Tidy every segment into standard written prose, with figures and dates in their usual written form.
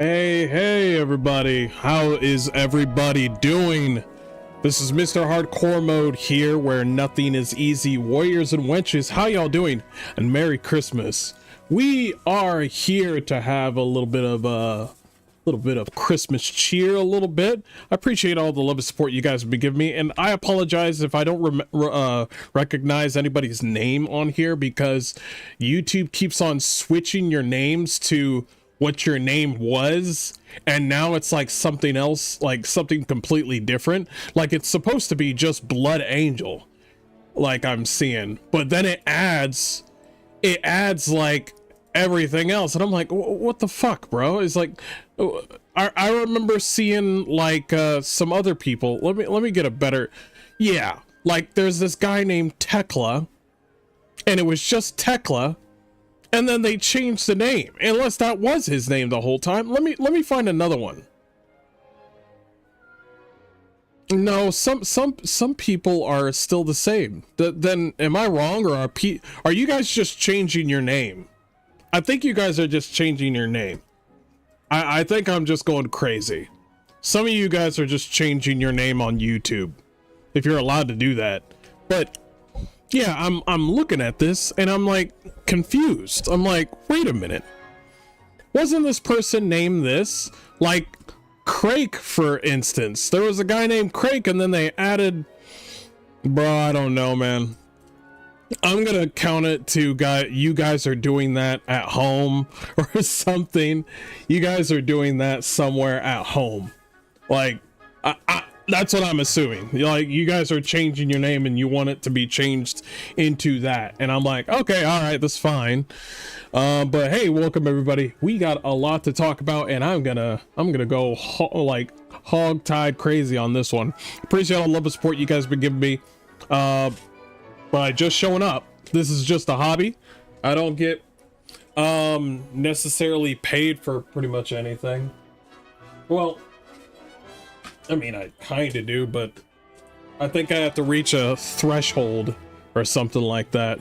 Hey everybody, how is everybody doing? This is Mr. Hardcore Mode here, where nothing is easy. Warriors and wenches, how y'all doing? And Merry Christmas. We are here to have a little bit of Christmas cheer, a little bit. I appreciate all the love and support you guys have been giving me, and I apologize if I don't recognize anybody's name on here, because YouTube keeps on switching your names to what your name was, and now it's like something else, like something completely different. Like it's supposed to be just Blood Angel, like I'm seeing, but then it adds like everything else, and I'm like, what the fuck, bro? It's like, I remember seeing like some other people. Let me get a better, yeah, like there's this guy named Tekla, and it was just Tekla, and then they changed the name, unless that was his name the whole time. Let me find another one. No, some people are still the same. Then am I wrong, or are you guys just changing your name? I think you guys are just changing your name. I think I'm just going crazy. Some of you guys are just changing your name on YouTube, if you're allowed to do that. But yeah, I'm looking at this and I'm like confused. I'm like, wait a minute. Wasn't this person named this? Like Crake, for instance. There was a guy named Crake, and then they added, bro, I don't know, man. I'm gonna count it to you guys are doing that at home or something. You guys are doing that somewhere at home. Like, that's what I'm assuming. Like, you guys are changing your name and you want it to be changed into that. And I'm like, okay, all right, that's fine. But hey, welcome everybody. We got a lot to talk about, and I'm gonna go hog-tied crazy on this one. Appreciate all the love and support you guys have been giving me. By just showing up. This is just a hobby. I don't get necessarily paid for pretty much anything. Well, I mean, I kind of do, but I think I have to reach a threshold or something like that.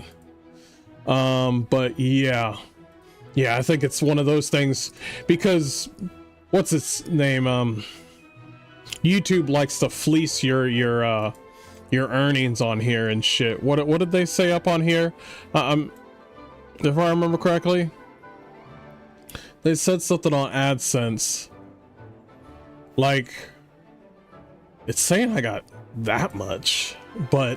But yeah, I think it's one of those things, because what's its name? YouTube likes to fleece your earnings on here and shit. What did they say up on here? If I remember correctly, they said something on AdSense. Like, it's saying I got that much, but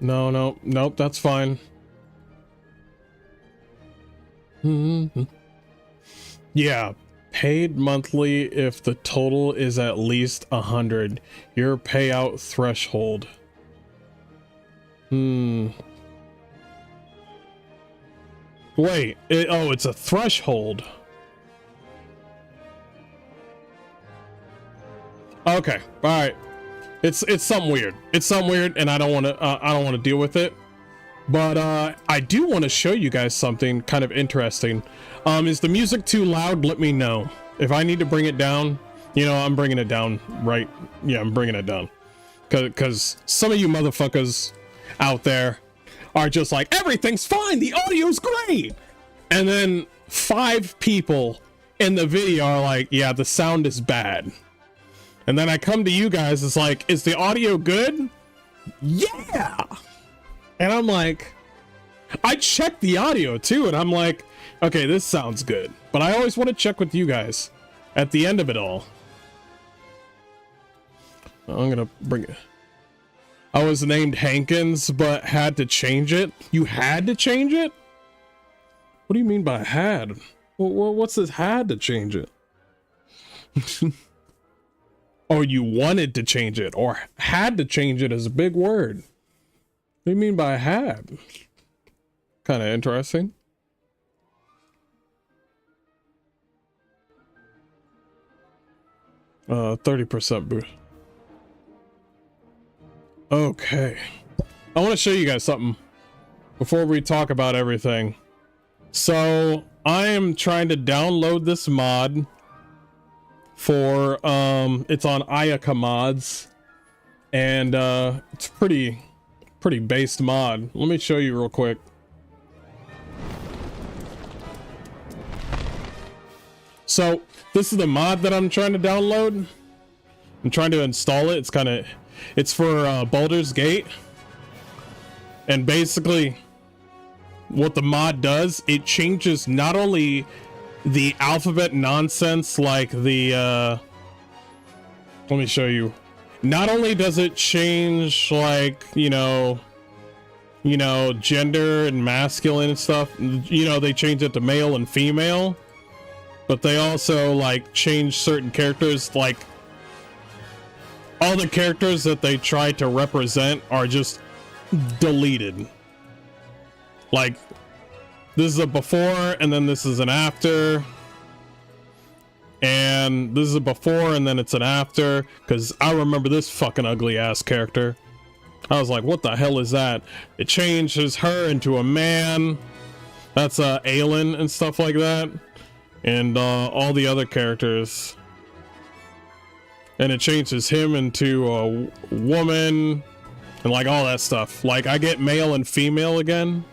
nope, that's fine. Yeah. Paid monthly if the total is at least 100. Your payout threshold. Wait, it's a threshold. Okay, all right. It's something weird. It's something weird, and I don't want to deal with it. But I do want to show you guys something kind of interesting. Is the music too loud? Let me know. If I need to bring it down, you know, I'm bringing it down, right? Yeah, I'm bringing it down. Because some of you motherfuckers out there are just like, everything's fine, the audio's great. And then 5 people in the video are like, yeah, the sound is bad. And then I come to you guys, it's like, is the audio good? Yeah. And I'm like, I checked the audio too, and I'm like, okay, this sounds good. But I always want to check with you guys at the end of it all. I'm gonna bring it. I was named Hankins, but had to change it. You had to change it? What do you mean by had? What's this had to change it? Oh, you wanted to change it, or had to change it is a big word. What do you mean by had? Kind of interesting. Uh, 30% boost. Okay. I want to show you guys something before we talk about everything. So I am trying to download this mod for it's on Ayaka mods, and it's pretty based mod. Let me show you real quick. So this is the mod that I'm trying to download. I'm trying to install it. It's for Baldur's Gate. And basically what the mod does, it changes not only the alphabet nonsense, like the let me show you. Not only does it change, like, you know, gender and masculine and stuff, they change it to male and female, but they also like change certain characters. Like all the characters that they try to represent are just deleted. Like this is a before and then this is an after, and this is a before and then it's an after, because I remember this fucking ugly ass character. I was like, what the hell is that? It changes her into a man. That's Aelin and stuff like that, and all the other characters. And it changes him into a woman and like all that stuff. Like I get male and female again.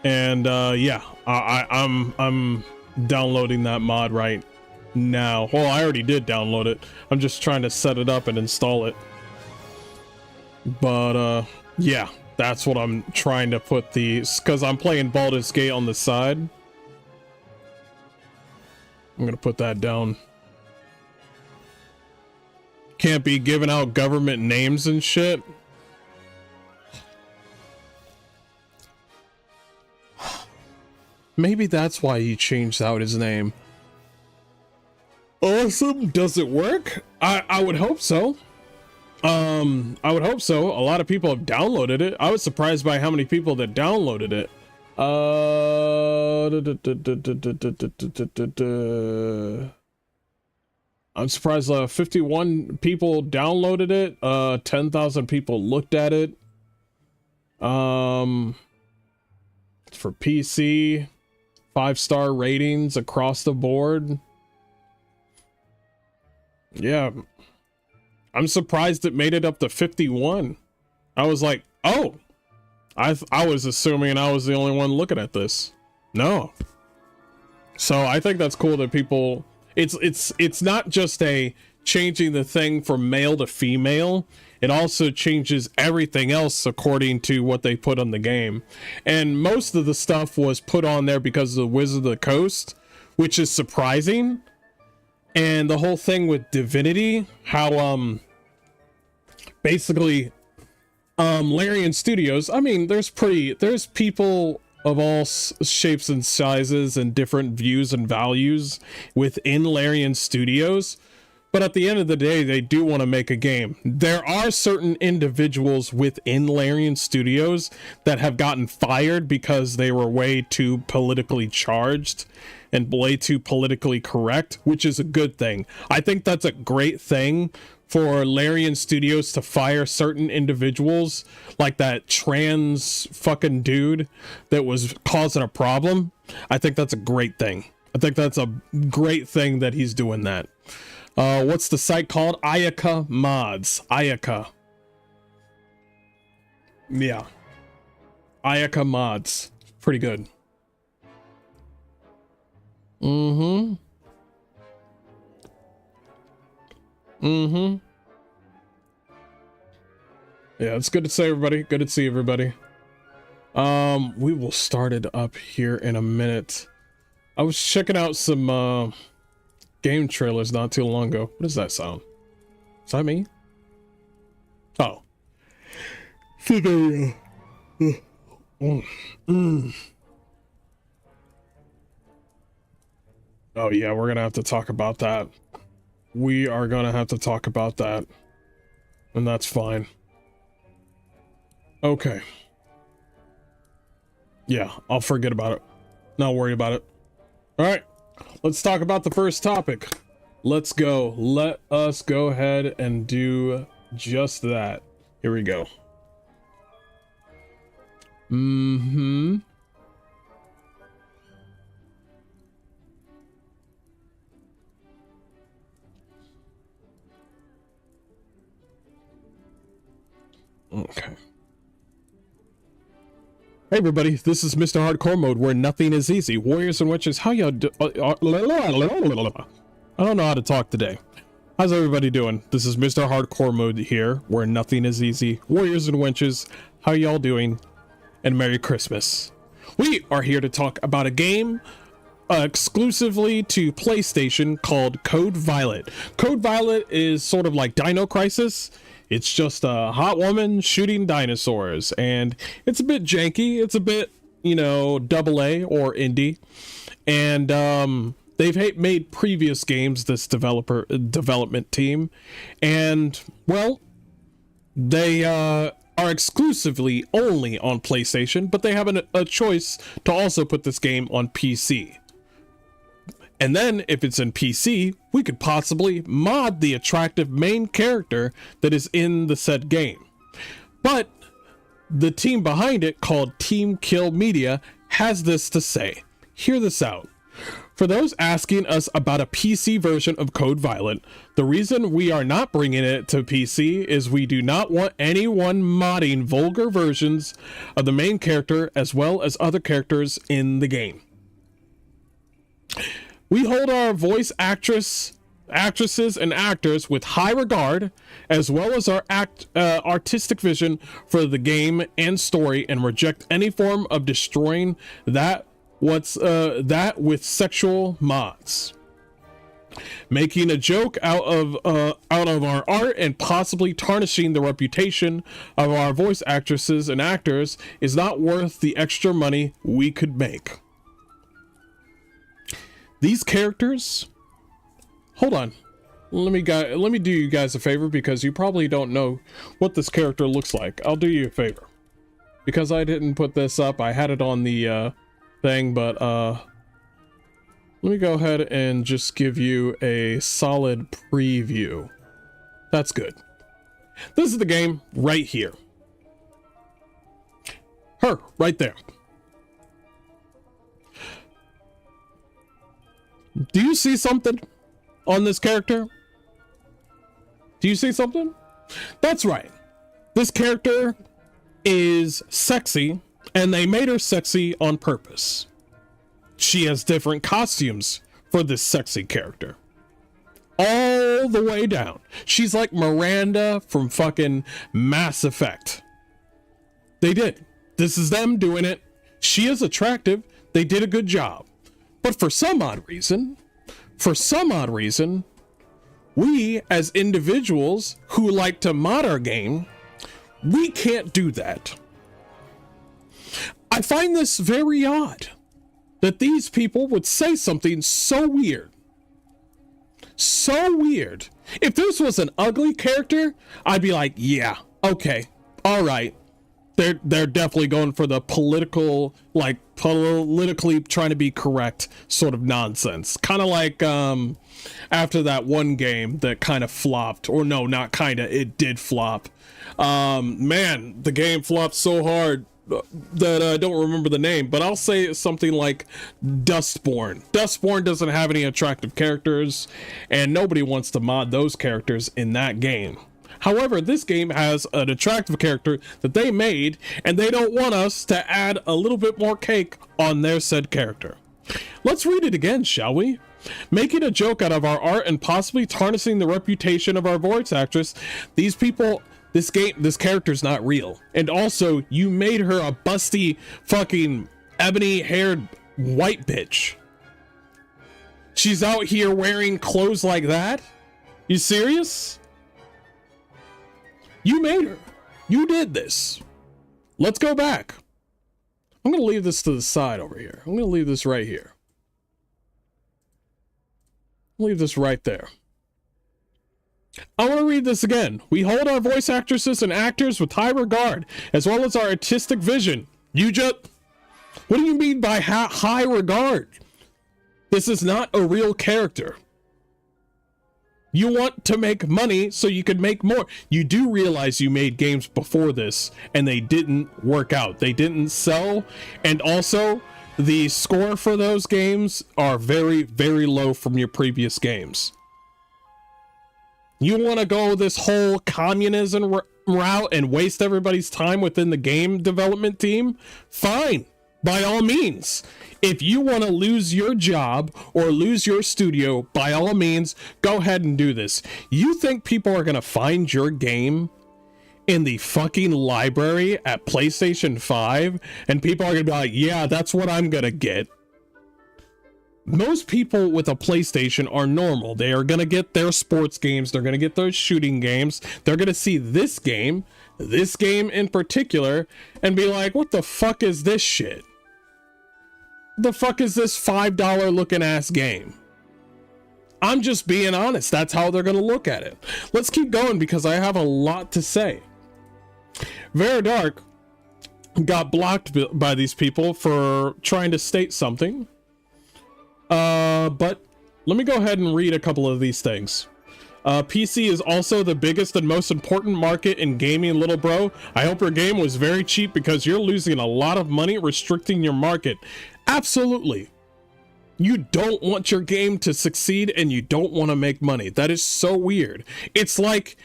And yeah, I'm downloading that mod right now. Well, I already did download it. I'm just trying to set it up and install it. But yeah, that's what I'm trying to put because I'm playing Baldur's Gate on the side. I'm gonna put that down. Can't be giving out government names and shit. Maybe that's why he changed out his name. Awesome. Does it work? I would hope so. I would hope so. A lot of people have downloaded it. I was surprised by how many people that downloaded it. I'm surprised 51 people downloaded it. 10,000 people looked at it. For PC, 5-star ratings across the board. Yeah. I'm surprised it made it up to 51. I was like, oh, I was assuming I was the only one looking at this. No. So I think that's cool that people, it's not just a changing the thing from male to female. It also changes everything else according to what they put on the game. And most of the stuff was put on there because of the Wizard of the Coast, which is surprising. And the whole thing with Divinity, how basically Larian Studios, I mean, there's people of all shapes and sizes and different views and values within Larian Studios. But at the end of the day, they do want to make a game. There are certain individuals within Larian Studios that have gotten fired because they were way too politically charged and way too politically correct, which is a good thing. I think that's a great thing for Larian Studios to fire certain individuals, like that trans fucking dude that was causing a problem. I think that's a great thing. I think that's a great thing that he's doing that. What's the site called? Ayaka Mods. Ayaka. Yeah. Ayaka Mods. Pretty good. Mm-hmm. Mm-hmm. Yeah, it's good to see everybody. Good to see everybody. We will start it up here in a minute. I was checking out some game trailers not too long ago. What does that sound? Is that me? Oh. So there we go. Oh yeah, we're gonna have to talk about that. We are gonna have to talk about that. And that's fine. Okay. Yeah, I'll forget about it. Not worry about it. Alright. Let's talk about the first topic. Let's go. Let us go ahead and do just that. Here we go. Mm-hmm. Okay. Hey everybody, this is Mr. Hardcore Mode, where nothing is easy. Warriors and witches, how y'all do? I don't know how to talk today. How's everybody doing? This is Mr. Hardcore Mode here, where nothing is easy. Warriors and witches, how y'all doing? And Merry Christmas. We are here to talk about a game exclusively to PlayStation called Code Violet. Code Violet is sort of like Dino Crisis. It's just a hot woman shooting dinosaurs, and it's a bit janky. It's a bit, you know, AA or indie, and they've made previous games, this development team, and well, they are exclusively only on PlayStation, but they have a choice to also put this game on PC. And then, if it's in PC, we could possibly mod the attractive main character that is in the said game. But the team behind it, called Team Kill Media, has this to say. Hear this out. For those asking us about a PC version of Code Violet, the reason we are not bringing it to PC is we do not want anyone modding vulgar versions of the main character as well as other characters in the game. We hold our voice actresses and actors with high regard, as well as our artistic vision for the game and story, and reject any form of destroying that with sexual mods. Making a joke out of our art and possibly tarnishing the reputation of our voice actresses and actors is not worth the extra money we could make. These characters, hold on, let me do you guys a favor, because you probably don't know what this character looks like. I'll do you a favor, because I didn't put this up. I had it on the thing, but let me go ahead and just give you a solid preview. That's good. This is the game right here. Her right there. Do you see something on this character? Do you see something? That's right. This character is sexy, and they made her sexy on purpose. She has different costumes for this sexy character. All the way down. She's like Miranda from fucking Mass Effect. They did. This is them doing it. She is attractive. They did a good job. But for some odd reason, we as individuals who like to mod our game, we can't do that. I find this very odd that these people would say something so weird. So weird. If this was an ugly character, I'd be like, yeah, okay, all right. They're definitely going for the politically trying to be correct sort of nonsense. Kind of like after that one game that kind of flopped, or no, not kind of, it did flop. Man, the game flopped so hard that I don't remember the name, but I'll say something like Dustborn. Dustborn doesn't have any attractive characters, and nobody wants to mod those characters in that game. However, this game has an attractive character that they made, and they don't want us to add a little bit more cake on their said character. Let's read it again, shall we? Making a joke out of our art and possibly tarnishing the reputation of our voice actress. These people, this character's not real. And also, you made her a busty fucking ebony-haired white bitch. She's out here wearing clothes like that? You serious? You made her. You did this. Let's go back. I'm going to leave this to the side over here. I'm going to leave this right here. Leave this right there. I want to read this again. We hold our voice actresses and actors with high regard, as well as our artistic vision. What do you mean by high regard? This is not a real character. You want to make money so you could make more. You do realize you made games before this and they didn't work out. They didn't sell. And also, the score for those games are very, very low from your previous games. You want to go this whole communism route and waste everybody's time within the game development team, fine, by all means. If you want to lose your job or lose your studio, by all means, go ahead and do this. You think people are going to find your game in the fucking library at PlayStation 5 and people are going to be like, yeah, that's what I'm going to get? Most people with a PlayStation are normal. They are going to get their sports games. They're going to get their shooting games. They're going to see this game in particular, and be like, what the fuck is this shit? The fuck is this $5 looking ass game? I'm just being honest. That's how they're going to look at it. Let's keep going because I have a lot to say. Very Dark got blocked by these people for trying to state something. But let me go ahead and read a couple of these things. PC is also the biggest and most important market in gaming, little bro. I hope your game was very cheap because you're losing a lot of money restricting your market. Absolutely. You don't want your game to succeed and you don't want to make money. That is so weird. It's like,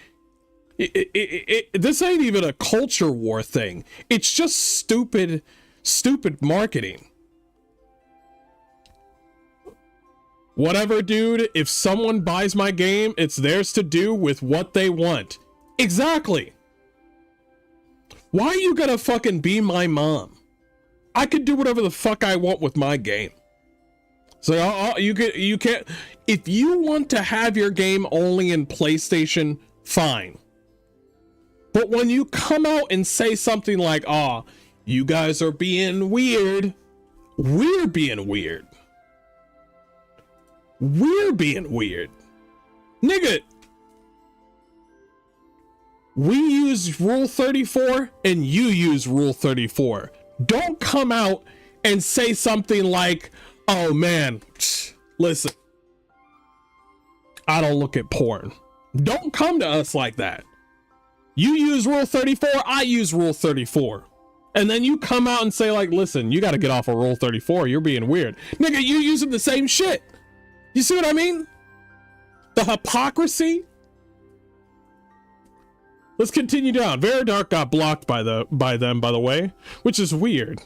this ain't even a culture war thing. It's just stupid marketing. Whatever, dude, if someone buys my game, it's theirs to do with what they want. Exactly. Why are you gonna fucking be my mom? I could do whatever the fuck I want with my game. So you can't, if you want to have your game only in PlayStation, fine. But when you come out and say something like, "Oh, you guys are being weird," we're being weird. We're being weird. Nigga, we use Rule 34 and you use Rule 34. Don't come out and say something like, "Oh man, listen, I don't look at porn." Don't come to us like that. You use Rule 34, I use Rule 34. And then you come out and say like, "Listen, you got to get off of Rule 34. You're being weird." Nigga, you using the same shit. You see what I mean? The hypocrisy. Let's continue down. Very Dark got blocked by them, by the way, which is weird.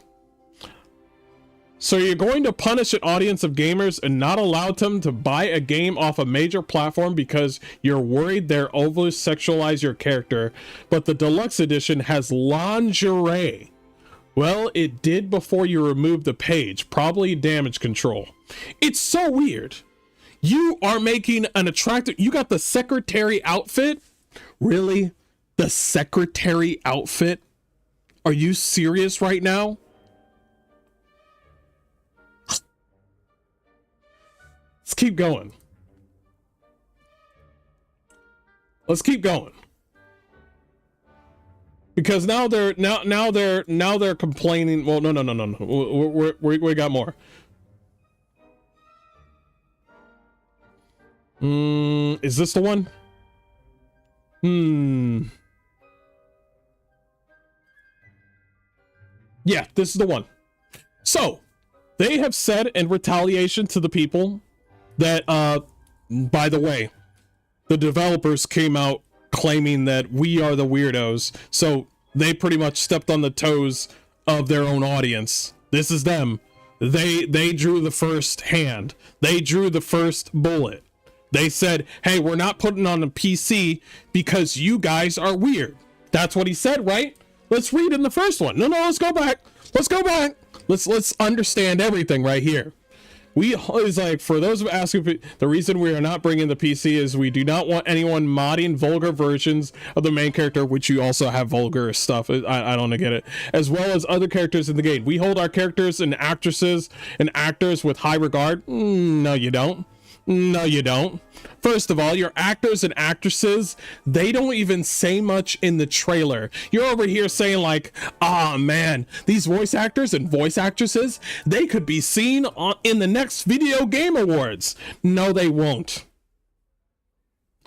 So you're going to punish an audience of gamers and not allow them to buy a game off a major platform because you're worried they're over sexualize your character, but the deluxe edition has lingerie. Well, it did before you removed the page, probably damage control. It's so weird. You are making an attractive, you got the secretary outfit? Really? The secretary outfit? Are you serious right now? Let's keep going. Let's keep going. Because now they're complaining. Well, no. We got more. Is this the one? Yeah, this is the one. So, they have said in retaliation to the people that, by the way, the developers came out claiming that we are the weirdos. So they pretty much stepped on the toes of their own audience. This is them. They drew the first hand. They drew the first bullet. They said, "Hey, we're not putting on a PC because you guys are weird." That's what he said, right? Let's read in the first one. No, let's go back. Let's go back. Let's understand everything right here. We always like, for those of asking, the reason we are not bringing the PC is we do not want anyone modding vulgar versions of the main character, which you also have vulgar stuff. I don't get it. As well as other characters in the game. We hold our characters and actresses and actors with high regard. No, you don't. No, you don't. First of all, your actors and actresses, they don't even say much in the trailer. You're over here saying like, "Ah, man, these voice actors and voice actresses, they could be seen in the next Video Game Awards." No, they won't.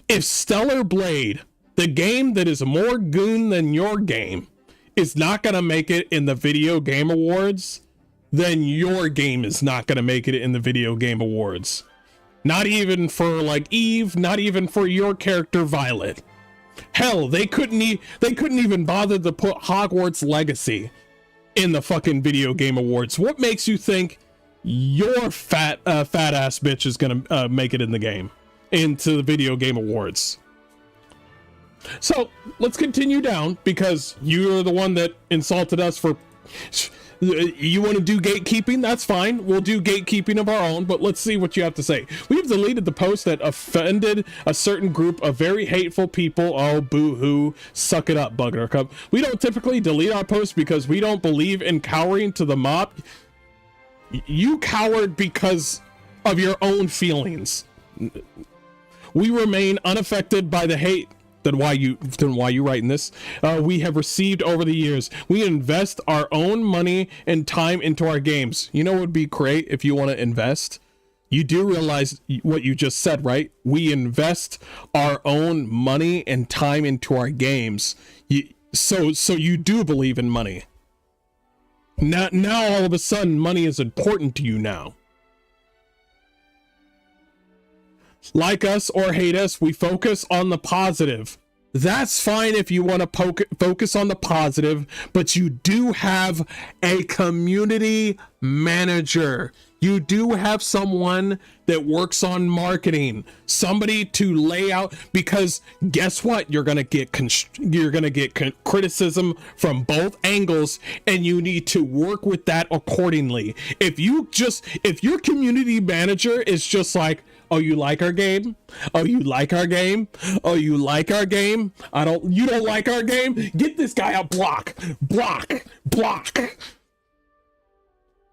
If Stellar Blade, the game that is more goon than your game, is not gonna make it in the Video Game Awards, then your game is not gonna make it in the Video Game Awards. Not even for like Eve, not even for your character Violet. Hell, they couldn't even bother to put Hogwarts Legacy in the fucking video game awards. What makes you think your fat ass bitch is gonna make it in the game, into the video game awards? So let's continue down, because you're the one that insulted us for. You want to do gatekeeping? That's fine. We'll do gatekeeping of our own, but let's see what you have to say. We've deleted the post that offended a certain group of very hateful people. Oh, boo-hoo. Suck it up, Buttercup. We don't typically delete our posts because we don't believe in cowering to the mob. You cowered because of your own feelings. We remain unaffected by the hate. Then why you writing this? We have received over the years. We invest our own money and time into our games. You know what would be great if you want to invest? You do realize what you just said, right? We invest our own money and time into our games. So you do believe in money. Now all of a sudden money is important to you now. Like us or hate us, we focus on the positive. That's fine if you want to focus on the positive, but you do have a community manager. You do have someone that works on marketing, somebody to lay out, because guess what? You're gonna get criticism from both angles, and you need to work with that accordingly. If your community manager is just like, oh, you like our game? Oh, you like our game? Oh, you like our game? You don't like our game? Get this guy out. Block.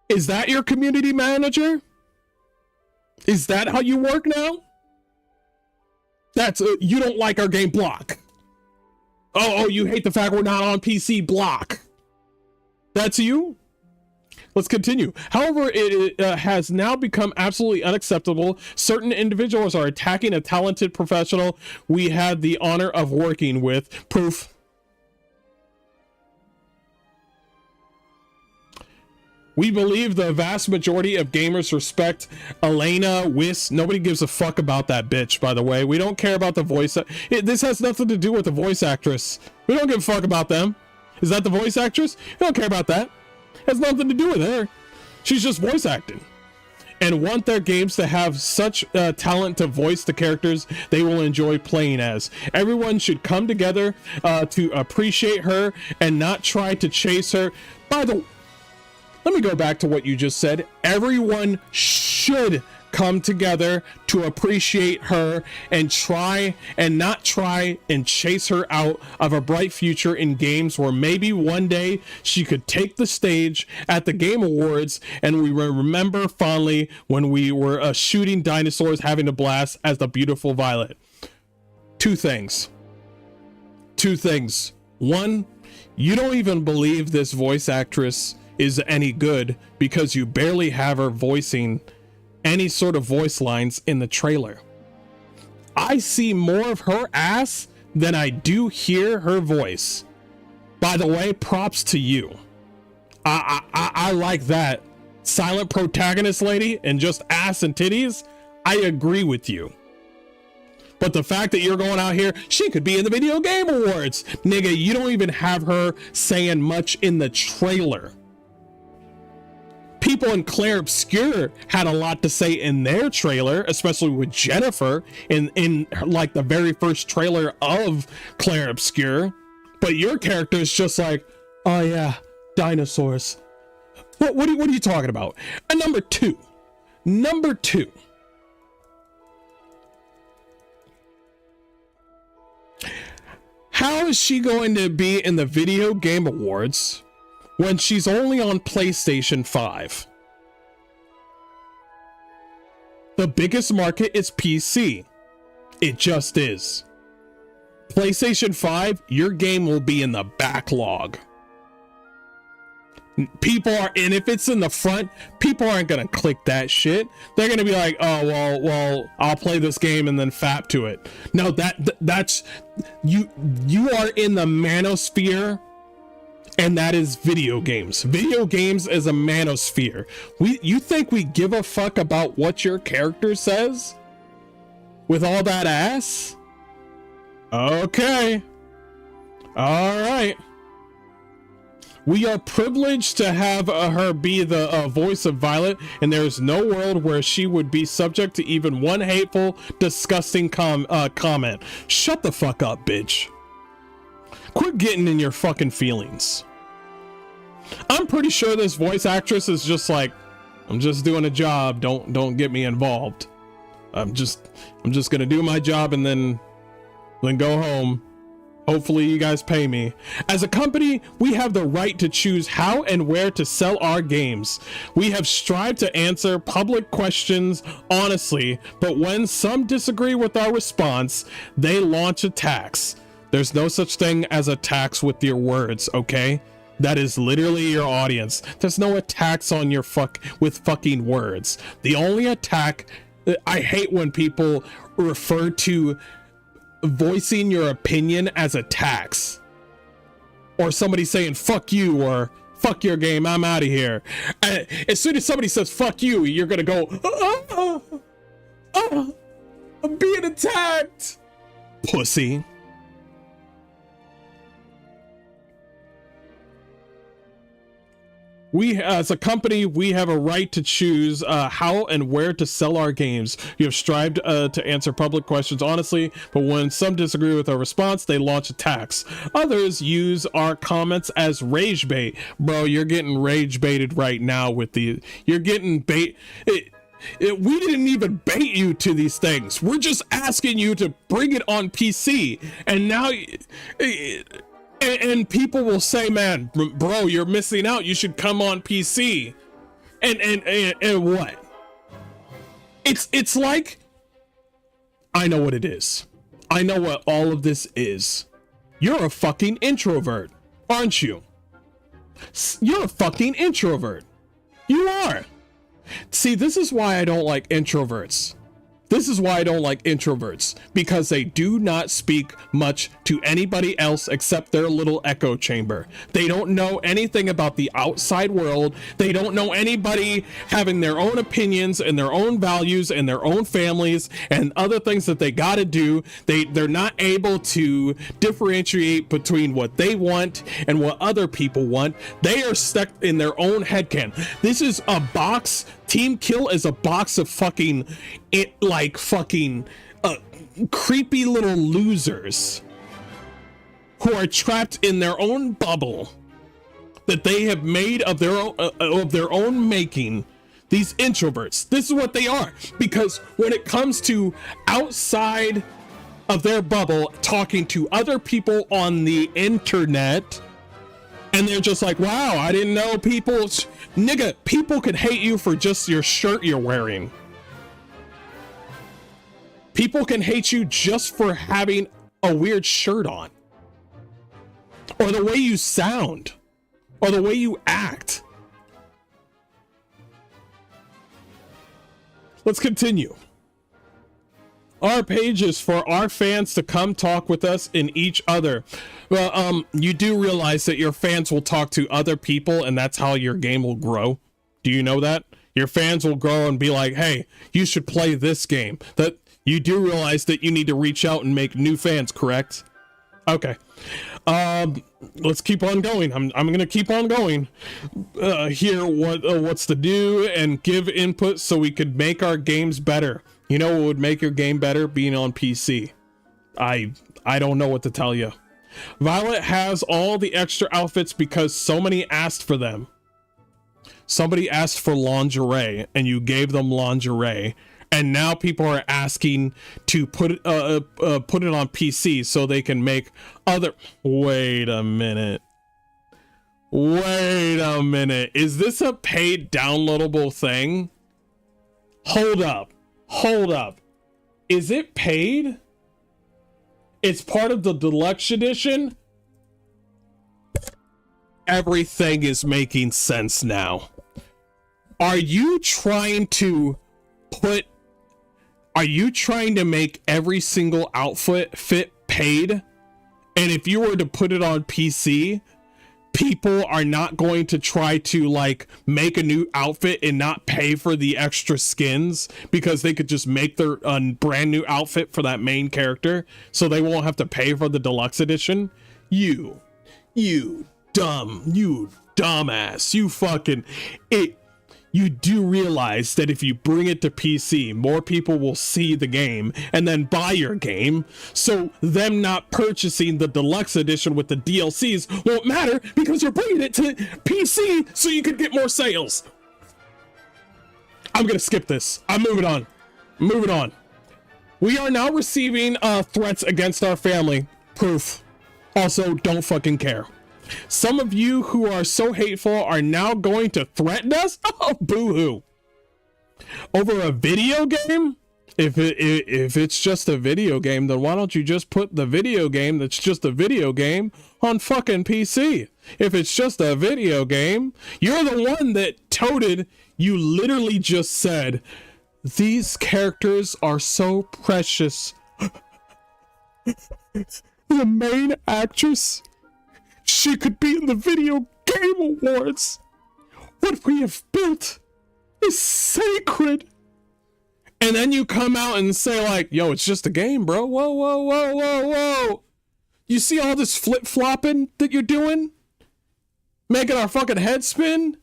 Is that your community manager? Is that how you work now? That's you don't like our game, block. Oh, you hate the fact we're not on PC, block. That's you? Let's continue. However, it has now become absolutely unacceptable. Certain individuals are attacking a talented professional we had the honor of working with. Proof. We believe the vast majority of gamers respect Elena Wiss. Nobody gives a fuck about that bitch, by the way. We don't care about the voice. This has nothing to do with the voice actress. We don't give a fuck about them. Is that the voice actress? We don't care about that. It has nothing to do with her. She's just voice acting. And want their games to have such talent to voice the characters they will enjoy playing as. Everyone should come together to appreciate her and not try to chase her. Let me go back to what you just said. Everyone should come together to appreciate her and not try and chase her out of a bright future in games where maybe one day she could take the stage at the Game Awards and we remember fondly when we were shooting dinosaurs, having a blast as the beautiful Violet. Two things. One, you don't even believe this voice actress is any good because you barely have her voicing any sort of voice lines in the trailer. I see more of her ass than I do hear her voice. By the way, props to you. I like that. Silent protagonist lady and just ass and titties, I agree with you. But the fact that you're going out here, she could be in the Video Game Awards. Nigga, you don't even have her saying much in the trailer. People in Clair Obscur had a lot to say in their trailer, especially with Jennifer in like the very first trailer of Clair Obscur. But your character is just like, oh yeah, dinosaurs. What are you talking about? And number two, how is she going to be in the Video Game Awards when she's only on PlayStation 5? The biggest market is PC. It just is. PlayStation 5, your game will be in the backlog. And if it's in the front, people aren't gonna click that shit. They're gonna be like, oh, well, I'll play this game and then fap to it. No, that's you are in the manosphere. And that is video games. Video games is a manosphere. You think we give a fuck about what your character says? With all that ass? Okay. All right. We are privileged to have her be the voice of Violet, and there is no world where she would be subject to even one hateful, disgusting comment. Shut the fuck up, bitch. Quit getting in your fucking feelings. I'm pretty sure this voice actress is just like, I'm just doing a job. Don't get me involved. I'm just gonna do my job and then go home. Hopefully you guys pay me. As a company, we have the right to choose how and where to sell our games. We have strived to answer public questions honestly, but when some disagree with our response, they launch attacks. There's no such thing as attacks with your words, okay? That is literally your audience. There's no attacks on your with fucking words. The only attack, I hate when people refer to voicing your opinion as attacks, or somebody saying fuck you or fuck your game, I'm out of here. As soon as somebody says fuck you, you're gonna go I'm being attacked, pussy. We, as a company, we have a right to choose how and where to sell our games. You have strived to answer public questions honestly, but when some disagree with our response, they launch attacks. Others use our comments as rage bait. Bro, you're getting rage baited right now with you're getting bait. We didn't even bait you to these things. We're just asking you to bring it on PC. And now... And people will say, man, bro, you're missing out. You should come on PC. And what? It's like, I know what it is. I know what all of this is. You're a fucking introvert, aren't you? You're a fucking introvert. You are. See, this is why I don't like introverts. This is why I don't like introverts, because they do not speak much to anybody else except their little echo chamber. They don't know anything about the outside world. They don't know anybody having their own opinions and their own values and their own families and other things that they got to do. They're not able to differentiate between what they want and what other people want. They are stuck in their own headcanon. This is a box. Team Kill is a box of fucking creepy little losers who are trapped in their own bubble that they have made of their own making. These introverts, this is what they are, because when it comes to outside of their bubble, talking to other people on the internet, and they're just like, wow, I didn't know people could hate you for just your shirt you're wearing. People can hate you just for having a weird shirt on, or the way you sound, or the way you act. Let's continue. Our page is for our fans to come talk with us and each other. Well, you do realize that your fans will talk to other people, and that's how your game will grow. Do you know that? Your fans will grow and be like, hey, you should play this game. That you do realize that you need to reach out and make new fans, correct? Okay. Let's keep on going. I'm gonna keep on going. Hear what's to do and give input so we could make our games better. You know what would make your game better? Being on PC. I don't know what to tell you. Violet has all the extra outfits because so many asked for them. Somebody asked for lingerie and you gave them lingerie, and now people are asking to put it on PC so they can make other... Wait a minute. Is this a paid downloadable thing? Hold up. Is it paid? It's part of the deluxe edition? Everything is making sense now. Are you trying to make every single outfit fit paid? And if you were to put it on PC, people are not going to try to like make a new outfit and not pay for the extra skins because they could just make their brand new outfit for that main character so they won't have to pay for the deluxe edition. You dumbass, you fucking it. You do realize that if you bring it to PC, more people will see the game and then buy your game. So them not purchasing the deluxe edition with the DLCs won't matter because you're bringing it to PC so you can get more sales. I'm gonna skip this. I'm moving on. Moving on. We are now receiving threats against our family. Proof. Also, don't fucking care. Some of you who are so hateful are now going to threaten us? Oh, boo-hoo. Over a video game? If it's just a video game, then why don't you just put the video game that's just a video game on fucking PC? If it's just a video game, you're the one that toted, you literally just said, these characters are so precious. The main actress, she could be in the Video Game Awards. What we have built is sacred. And then you come out and say like, yo, it's just a game, bro. Whoa, whoa, whoa, whoa, whoa. You see all this flip-flopping that you're doing? Making our fucking head spin?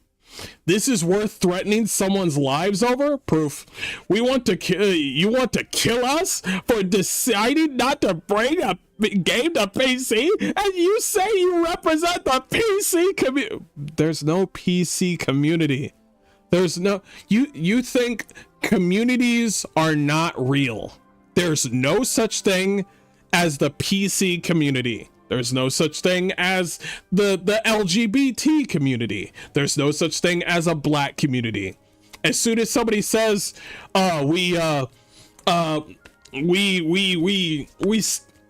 This is worth threatening someone's lives over? Proof. We want to kill you. Want to kill us for deciding not to bring a game to PC, and you say you represent the PC community. There's no PC community. There's no. You think communities are not real. There's no such thing as the PC community. There's no such thing as the LGBT community. There's no such thing as a black community. As soon as somebody says, we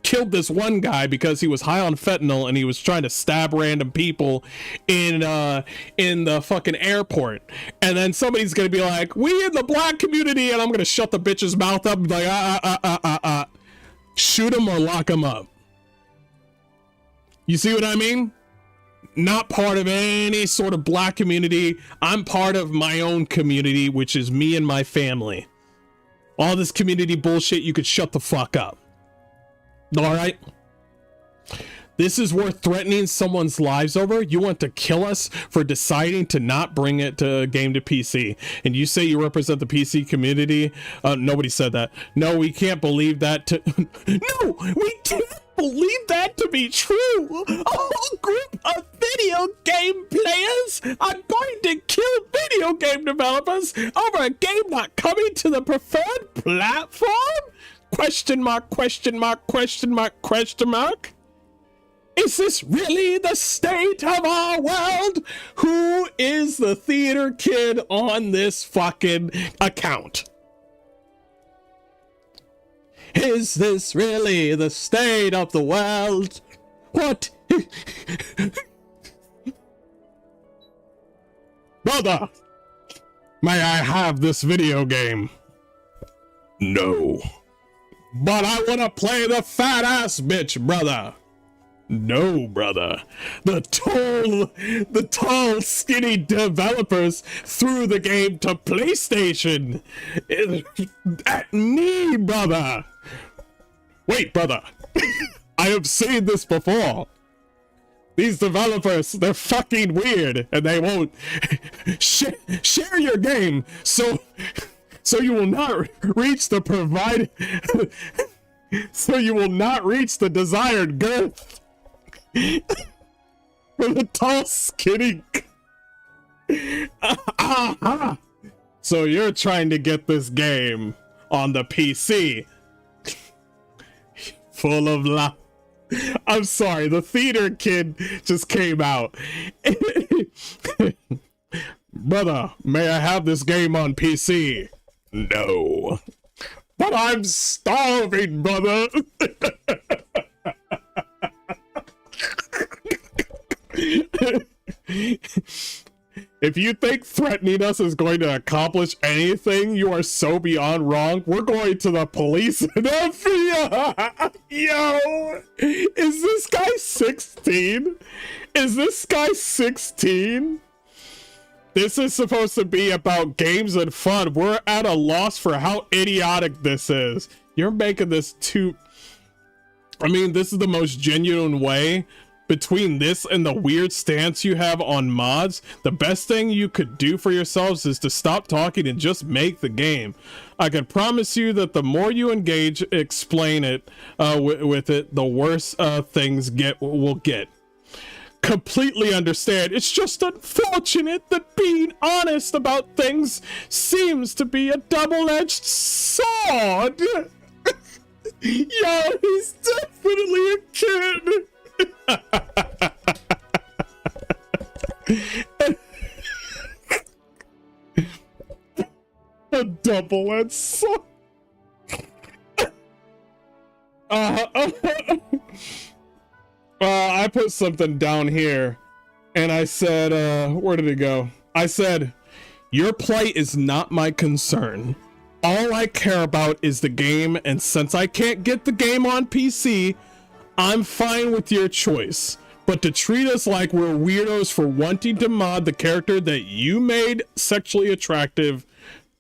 killed this one guy because he was high on fentanyl and he was trying to stab random people in the fucking airport, and then somebody's gonna be like, we in the black community, and I'm gonna shut the bitch's mouth up and be like, shoot him or lock him up. You see what I mean? Not part of any sort of black community. I'm part of my own community, which is me and my family. All this community bullshit, you could shut the fuck up. All right? This is worth threatening someone's lives over? You want to kill us for deciding to not bring it to game to PC. And you say you represent the PC community? Nobody said that. No, we can't believe that to... No, we can't believe that to be true. A whole group of video game players are going to kill video game developers over a game not coming to the preferred platform? Question mark, question mark, question mark, question mark. Is this really the state of our world? Who is the theater kid on this fucking account? Is this really the state of the world? What? Brother, may I have this video game? No. But I want to play the fat ass bitch, brother. No, brother. The tall, skinny developers threw the game to PlayStation. At me, brother. Wait, brother. I have seen this before. These developers, they're fucking weird, and they won't share your game, so you will not reach the provided... so you will not reach the desired girth. For the tall, skinny... So you're trying to get this game on the PC. Full of love. I'm sorry, the theater kid just came out. Brother, may I have this game on PC? No. But I'm starving, brother. If you think threatening us is going to accomplish anything, you are so beyond wrong. We're going to the police and FBI. Yo, is this guy 16? Is this guy 16? This is supposed to be about games and fun. We're at a loss for how idiotic this is. You're making this too... I mean, this is the most genuine way. Between this and the weird stance you have on mods, the best thing you could do for yourselves is to stop talking and just make the game. I can promise you that the more you engage, explain it with it, the worse things will get. Completely understand. It's just unfortunate that being honest about things seems to be a double-edged sword. Yo, he's definitely a kid. A double-edged sword. I put something down here and I said, where did it go? I said, your plight is not my concern. All I care about is the game, and since I can't get the game on PC, I'm fine with your choice. But to treat us like we're weirdos for wanting to mod the character that you made sexually attractive,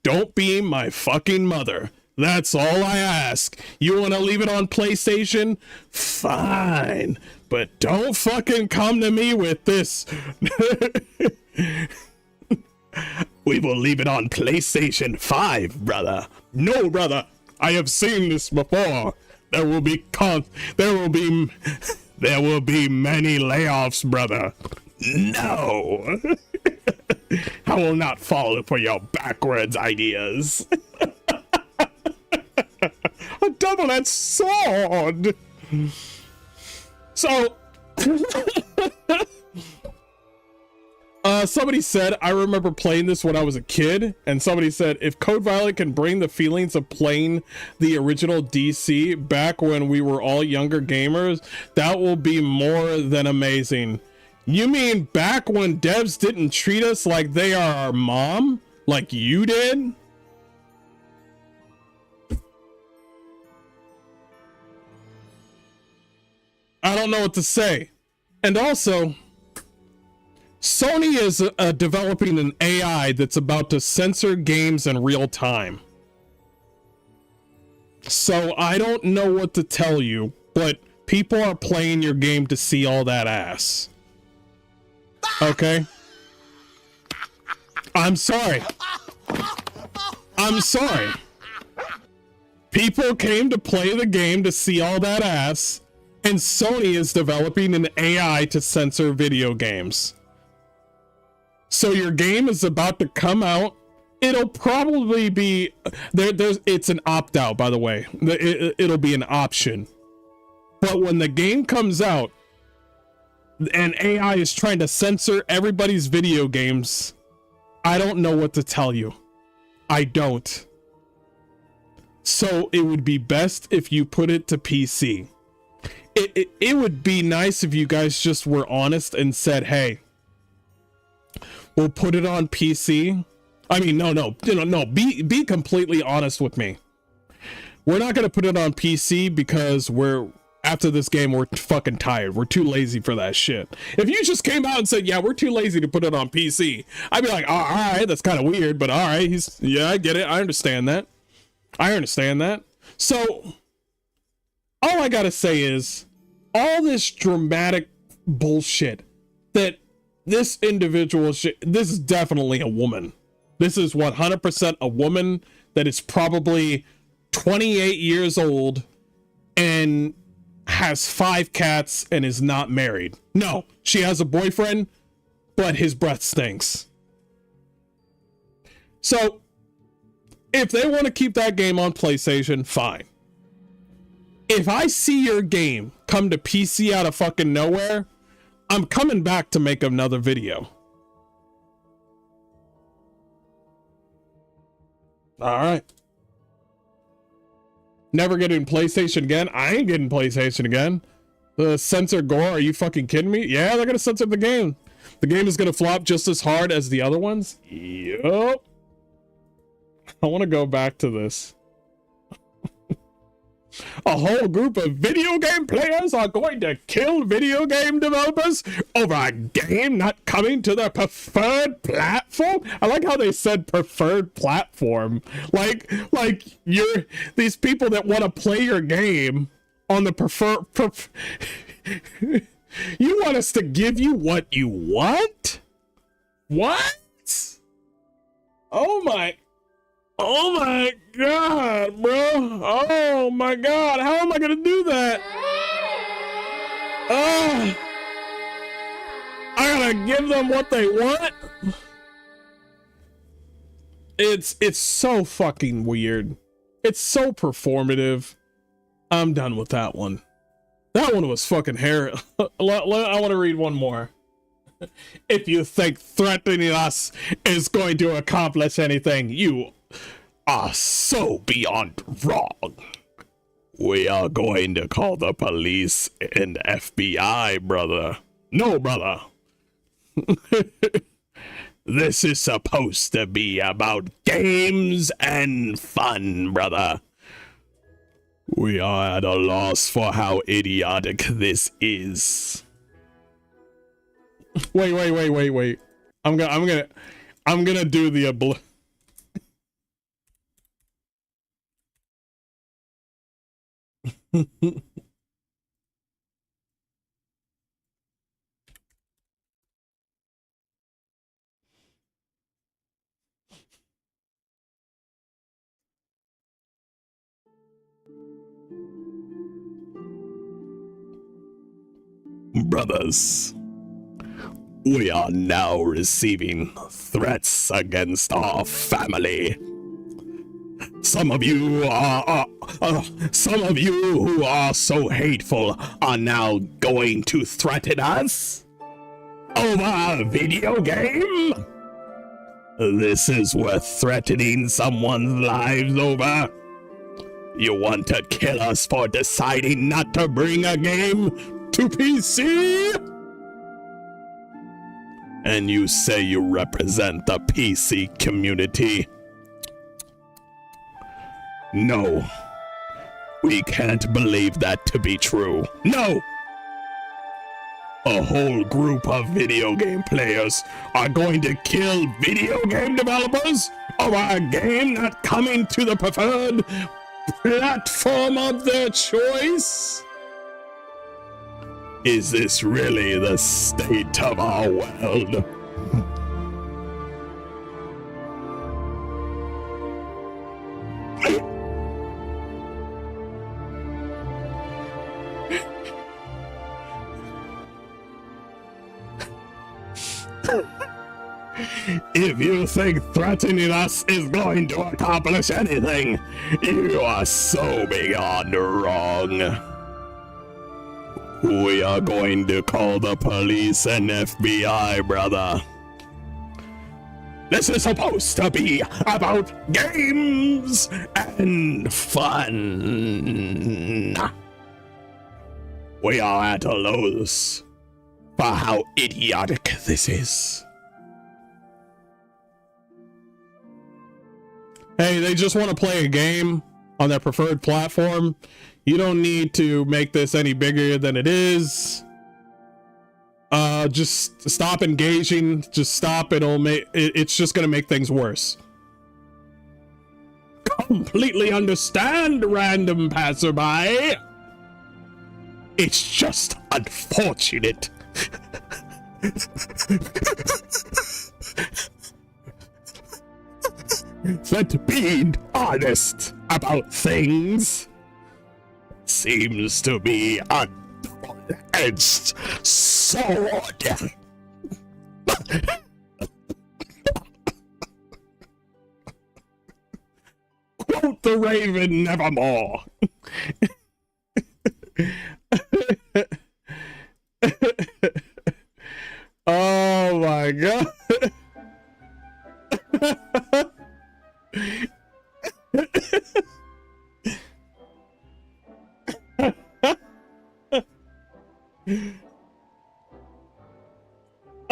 don't be my fucking mother. That's all I ask. You want to leave it on PlayStation? Fine. But don't fucking come to me with this. We will leave it on PlayStation 5, brother. No, brother. I have seen this before. There will be many layoffs, brother. No. I will not fall for your backwards ideas. A double-edged sword. So, somebody said, I remember playing this when I was a kid, and somebody said, if Code Violet can bring the feelings of playing the original DC back when we were all younger gamers, that will be more than amazing. You mean back when devs didn't treat us like they are our mom? Like you did? I don't know what to say. And also, Sony is developing an AI that's about to censor games in real time. So I don't know what to tell you, but people are playing your game to see all that ass. Okay? I'm sorry. I'm sorry. People came to play the game to see all that ass, and Sony is developing an AI to censor video games. So your game is about to come out. It'll probably be it's an opt-out, by the way. It'll be an option. But when the game comes out and AI is trying to censor everybody's video games, I don't know what to tell you. I don't. So it would be best if you put it to PC. It would be nice if you guys just were honest and said, hey, we'll put it on PC. I mean, no, be completely honest with me. We're not going to put it on PC because after this game, we're fucking tired. We're too lazy for that shit. If you just came out and said, yeah, we're too lazy to put it on PC, I'd be like, all right, that's kind of weird, but all right, yeah, I get it. I understand that. So all I gotta say is all this dramatic bullshit that this individual this is definitely a woman. This is 100% a woman that is probably 28 years old and has 5 cats and is not married. No, she has a boyfriend, but his breath stinks. So if they want to keep that game on PlayStation, fine. If I see your game come to PC out of fucking nowhere, I'm coming back to make another video. All right. Never getting PlayStation again. I ain't getting PlayStation again. The censor gore. Are you fucking kidding me? Yeah, they're gonna censor the game. The game is gonna flop just as hard as the other ones. Yup. I want to go back to this. A whole group of video game players are going to kill video game developers over a game not coming to their preferred platform. I like how they said preferred platform. Like you're these people that want to play your game on the you want us to give you what you want? What? Oh my god, bro. Oh my god, how am I gonna do that? I gotta give them what they want? It's so fucking weird. It's so performative. I'm done with that one. That one was fucking hair. I want to read one more. If you think threatening us is going to accomplish anything, you are so beyond wrong. We are going to call the police and FBI, brother. No, brother. This is supposed to be about games and fun, brother. We are at a loss for how idiotic this is. Wait. I'm gonna do the Brothers, we are now receiving threats against our family. Some of you who are so hateful are now going to threaten us over a video game? This is worth threatening someone's lives over. You want to kill us for deciding not to bring a game to PC? And you say you represent the PC community? No. We can't believe that to be true. No! A whole group of video game players are going to kill video game developers over a game not coming to the preferred platform of their choice? Is this really the state of our world? If you think threatening us is going to accomplish anything, you are so beyond wrong. We are going to call the police and FBI, brother. This is supposed to be about games and fun. We are at a loss for how idiotic this is. Hey, they just want to play a game on their preferred platform. You don't need to make this any bigger than it is. Just stop engaging. Just stop. It's just gonna make things worse. Completely understand, random passerby. It's just unfortunate. That being honest about things seems to be a double-edged sword. Quote the Raven nevermore. Oh my god.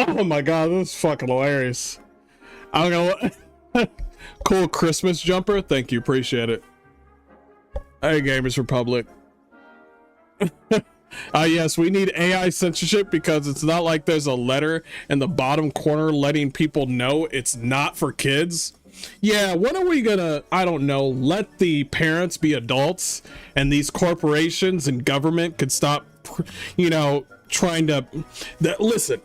Oh my god, this is fucking hilarious. I don't know. Cool Christmas jumper. Thank you, appreciate it. Hey, Gamers Republic. Yes, we need AI censorship because it's not like there's a letter in the bottom corner letting people know it's not for kids. Yeah, when are we gonna, I don't know, let the parents be adults and these corporations and government could stop, you know, trying to, listen,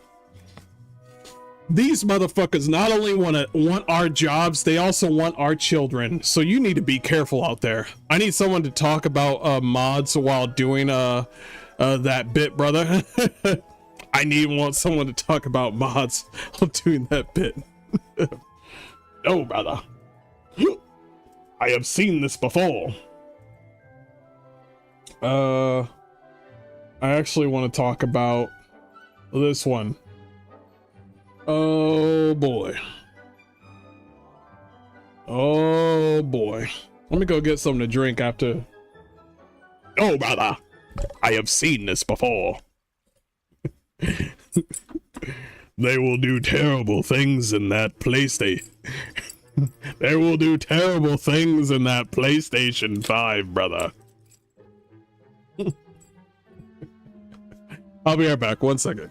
these motherfuckers not only want our jobs, they also want our children. So you need to be careful out there. I need someone to talk about mods while doing that bit, brother. I want someone to talk about mods while doing that bit. No, brother. I have seen this before. I actually want to talk about this one. Oh boy. Oh boy. Let me go get something to drink after. Oh, brother. I have seen this before. They will do terrible things in that PlayStation. They will do terrible things in that PlayStation 5, brother. I'll be right back. 1 second.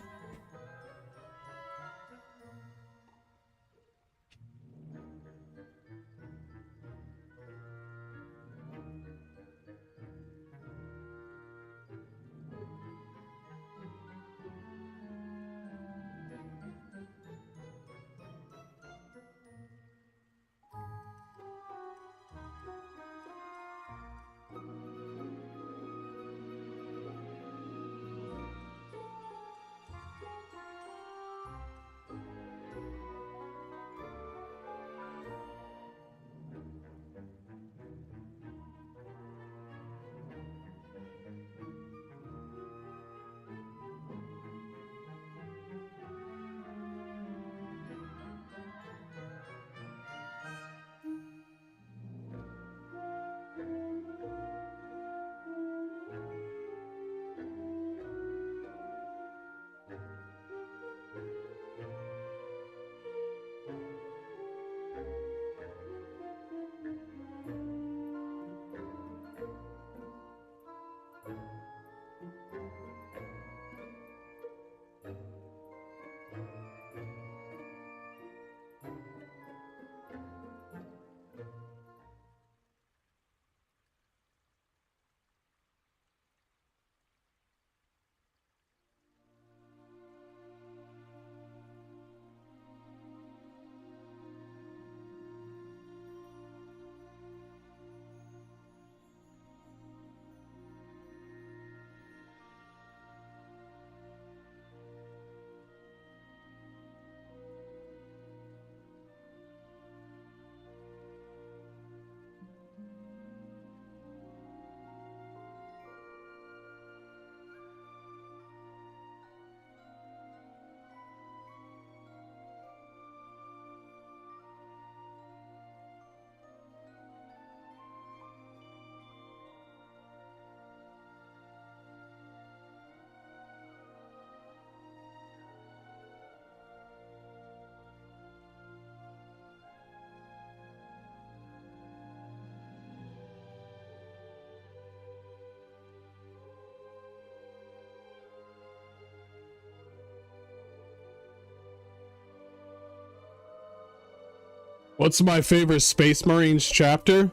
What's my favorite Space Marines chapter?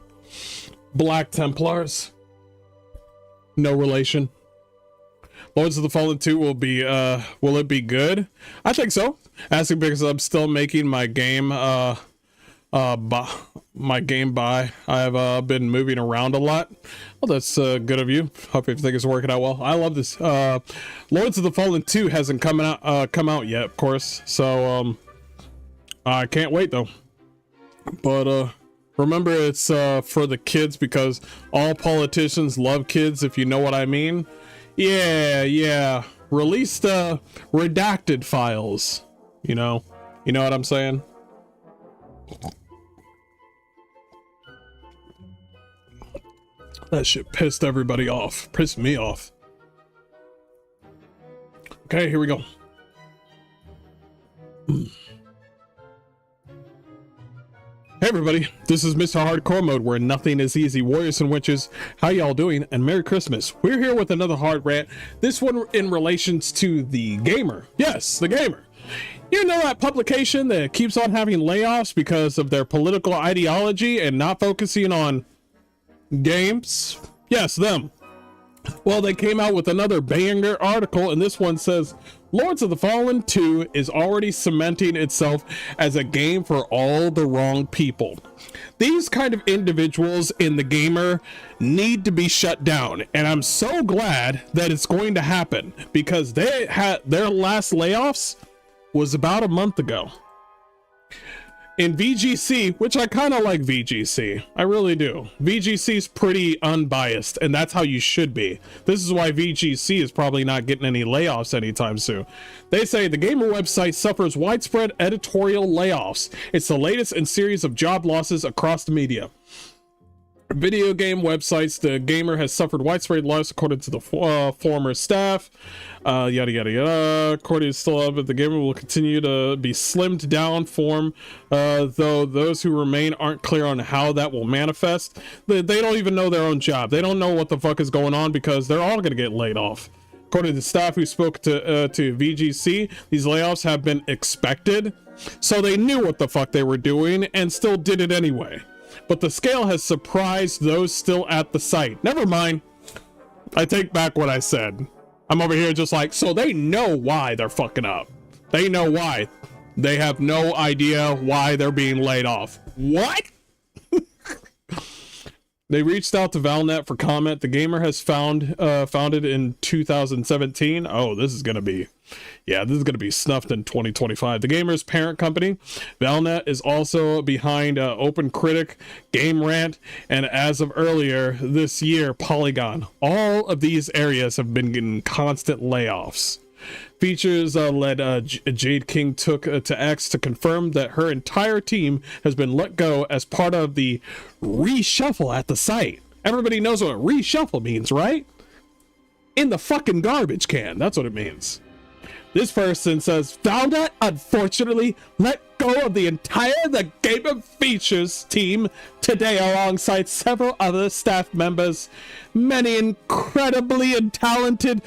Black Templars. No relation. Lords of the Fallen 2 will be, will it be good? I think so. Asking because I'm still making my game, my game buy. I've been moving around a lot. Well, that's good of you. Hope everything is working out well. I love this. Lords of the Fallen 2 hasn't come out yet, of course. So, I can't wait though. But remember, it's for the kids because all politicians love kids, if you know what I mean. Yeah. Release the redacted files. You know what I'm saying? That shit pissed everybody off. Pissed me off. Okay, here we go. Hey everybody, this is Mr. Hardcore Mode, where nothing is easy. Warriors and witches, how y'all doing? And Merry Christmas. We're here with another hard rant. This one in relations to The Gamer. Yes, The Gamer. You know that publication that keeps on having layoffs because of their political ideology and not focusing on games? Yes, them. Well, they came out with another banger article, and this one says, Lords of the Fallen 2 is already cementing itself as a game for all the wrong people. These kind of individuals in The Gamer need to be shut down, and I'm so glad that it's going to happen, because they had their last layoffs was about a month ago. In VGC, which I kind of like VGC, I really do. VGC's pretty unbiased, and that's how you should be. This is why VGC is probably not getting any layoffs anytime soon. They say the Gamer website suffers widespread editorial layoffs. It's the latest in series of job losses across the media. Video game websites, the Gamer has suffered widespread loss according to the former staff. Yada yada yada. According to still up, the Gamer will continue to be slimmed down form, though those who remain aren't clear on how that will manifest. They don't even know their own job. They don't know what the fuck is going on, because they're all gonna get laid off. According to staff who spoke to VGC, these layoffs have been expected, so they knew what the fuck they were doing and still did it anyway. But the scale has surprised those still at the site. Never mind. I take back what I said. I'm over here just like, so they know why they're fucking up. They know why. They have no idea why they're being laid off. What? They reached out to Valnet for comment. The Gamer has founded in 2017. Oh, this is gonna be snuffed in 2025. The Gamer's parent company, Valnet, is also behind Open Critic, Game Rant, and as of earlier this year, Polygon. All of these areas have been getting constant layoffs. Features led Jade King took to X to confirm that her entire team has been let go as part of the reshuffle at the site. Everybody knows what reshuffle means, right? In the fucking garbage can. That's what it means. This person says, Valnet unfortunately let go of the entire The Gamer Features team today alongside several other staff members, many incredibly talented.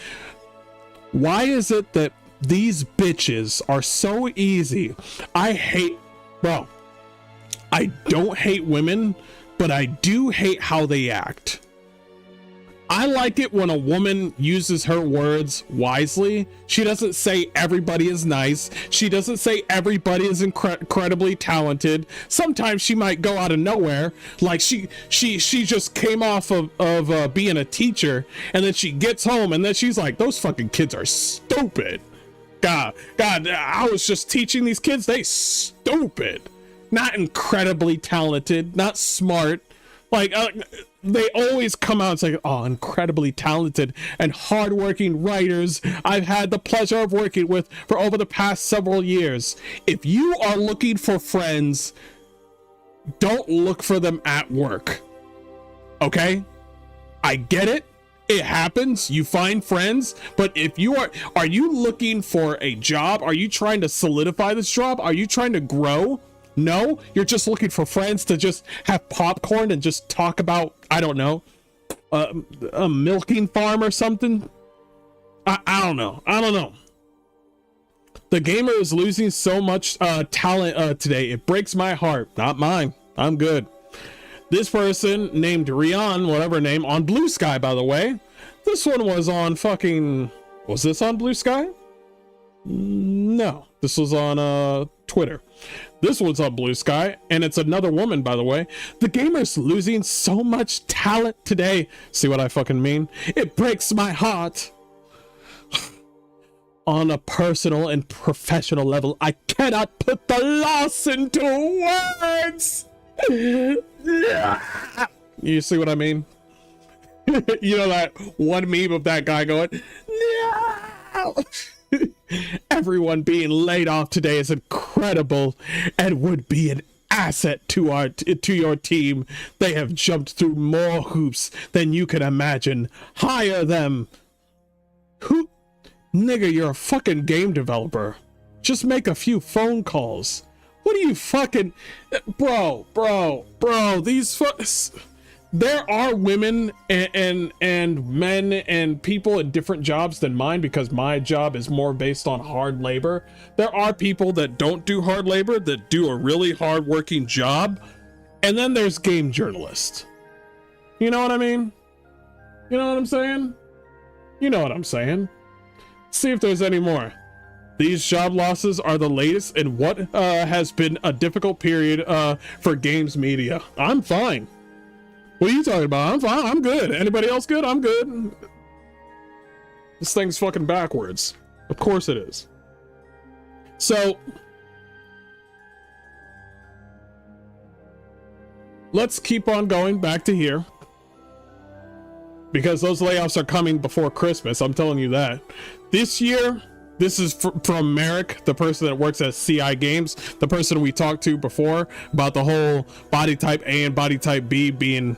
Why is it that these bitches are so easy? I don't hate women, but I do hate how they act. I like it when a woman uses her words wisely. She doesn't say everybody is nice. She doesn't say everybody is incredibly talented. Sometimes she might go out of nowhere, like she just came off of being a teacher, and then she gets home and then she's like, those fucking kids are stupid. God, I was just teaching these kids, they stupid. Not incredibly talented, not smart. Like, they always come out and say, oh, incredibly talented and hardworking writers I've had the pleasure of working with for over the past several years. If you are looking for friends, don't look for them at work. Okay? I get it. It happens. You find friends. But if you are you looking for a job? Are you trying to solidify this job? Are you trying to grow? No, you're just looking for friends to just have popcorn and just talk about, I don't know, a milking farm or something. I don't know. The Gamer is losing so much talent today. It breaks my heart. Not mine. I'm good. This person named Rian, whatever name, on Blue Sky, by the way. This one was on fucking, was this on Blue Sky? No, this was on Twitter. This one's on Blue Sky, and it's another woman, by the way. The Gamer's losing so much talent today. See what I fucking mean? It breaks my heart. On a personal and professional level, I cannot put the loss into words. You see what I mean? You know that one meme of that guy going, no! Everyone being laid off today is incredible and would be an asset to your team. They have jumped through more hoops than you can imagine. Hire them. Who? Nigga, you're a fucking game developer. Just make a few phone calls. What are you fucking... Bro, there are women and men and people in different jobs than mine, because my job is more based on hard labor. There are people that don't do hard labor, that do a really hard working job. And then there's game journalists. You know what I mean? You know what I'm saying? You know what I'm saying. See if there's any more. These job losses are the latest in what has been a difficult period for games media. I'm fine. What are you talking about? I'm fine. I'm good. Anybody else good? I'm good. This thing's fucking backwards. Of course it is. So let's keep on going back to here, because those layoffs are coming before Christmas. I'm telling you that. This year, this is from Merrick, the person that works at CI Games, the person we talked to before about the whole body type A and body type B being,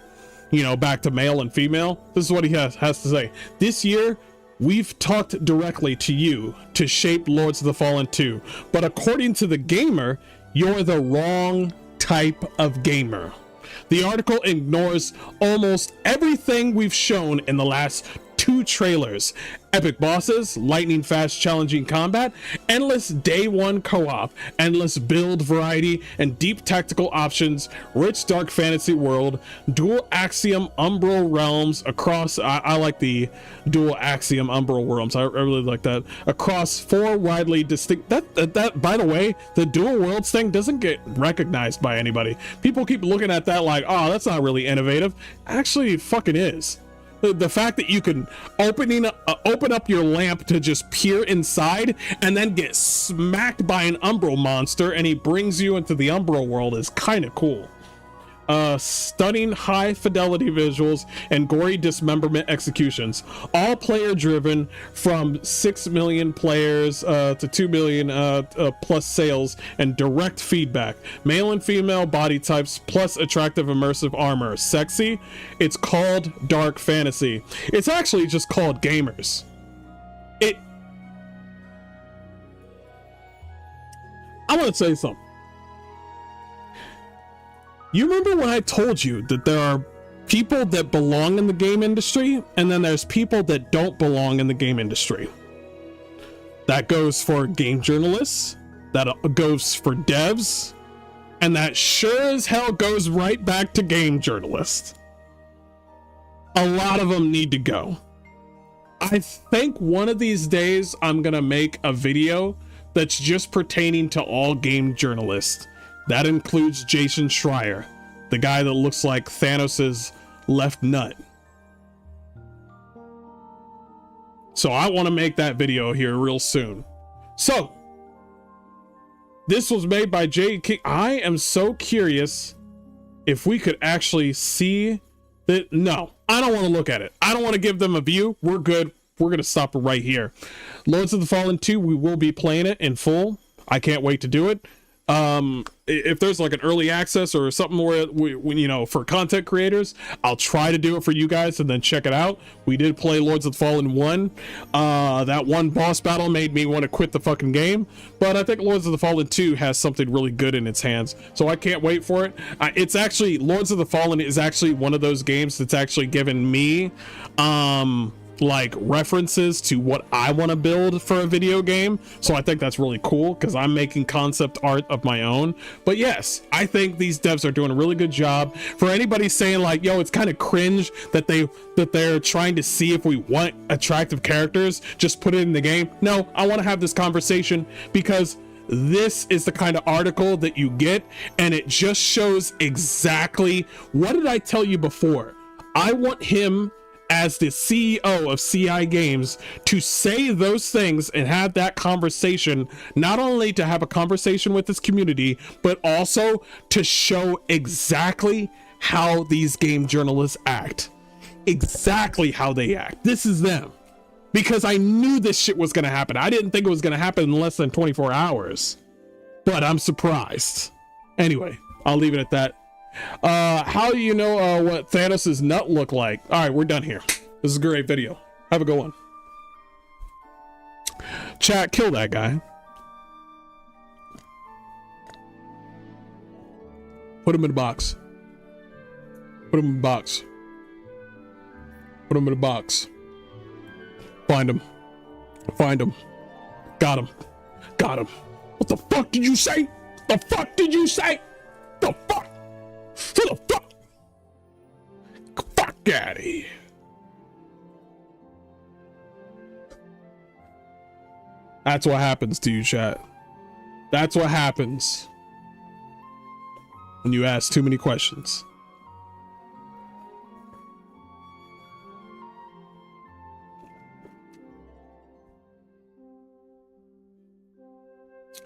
you know, back to male and female. This is what he has to say. This year, we've talked directly to you to shape Lords of the Fallen 2, but according to the gamer, you're the wrong type of gamer. The article ignores almost everything we've shown in the last 2 trailers. Epic bosses, lightning fast challenging combat, endless day 1 co-op, endless build variety and deep tactical options, rich dark fantasy world, dual axiom umbral realms across, I like the dual axiom umbral realms, I really like that, across 4 widely distinct, that by the way, the dual worlds thing doesn't get recognized by anybody. People keep looking at that like, oh, that's not really innovative. Actually, it fucking is. The fact that you can open up your lamp to just peer inside and then get smacked by an umbral monster and he brings you into the umbral world is kind of cool. Stunning high fidelity visuals and gory dismemberment executions, all player driven, from 6 million players to 2 million plus sales, and direct feedback. Male and female body types plus attractive immersive armor. Sexy? It's called dark fantasy. It's actually just called gamers. I want to say something. You remember when I told you that there are people that belong in the game industry, and then there's people that don't belong in the game industry? That goes for game journalists, that goes for devs, and that sure as hell goes right back to game journalists. A lot of them need to go. I think one of these days I'm gonna make a video that's just pertaining to all game journalists. That includes Jason Schreier, the guy that looks like Thanos's left nut. So I want to make that video here real soon. So this was made by Jay King. I am so curious if we could actually see that. No, I don't want to look at it. I don't want to give them a view. We're good. We're going to stop it right here. Lords of the Fallen 2, we will be playing it in full. I can't wait to do it. If there's like an early access or something where we, you know, for content creators, I'll try to do it for you guys and then check it out. We did play Lords of the Fallen 1. That one boss battle made me want to quit the fucking game, but I think Lords of the Fallen 2 has something really good in its hands, so I can't wait for it. It's actually, Lords of the Fallen is actually one of those games that's actually given me like references to what I want to build for a video game, so I think that's really cool because I'm making concept art of my own. But yes, I think these devs are doing a really good job. For anybody saying like, yo, it's kind of cringe that they're trying to see if we want attractive characters, just put it in the game. No, I want to have this conversation because this is the kind of article that you get, and it just shows exactly what did I tell you before. I want him as the CEO of CI Games to say those things and have that conversation, not only to have a conversation with his community, but also to show exactly how these game journalists act, exactly how they act. This is them, because I knew this shit was going to happen. I didn't think it was going to happen in less than 24 hours, but I'm surprised. Anyway, I'll leave it at that. How do you know what Thanos's nut look like? All right, we're done here. This is a great video. Have a good one. Chat, kill that guy. Put him in a box. Put him in a box. Put him in a box. Find him. Find him. Got him. Got him. What the fuck did you say? The fuck did you say? The fuck? Who the fuck? Fuck out of here. That's what happens to you, chat. That's what happens when you ask too many questions.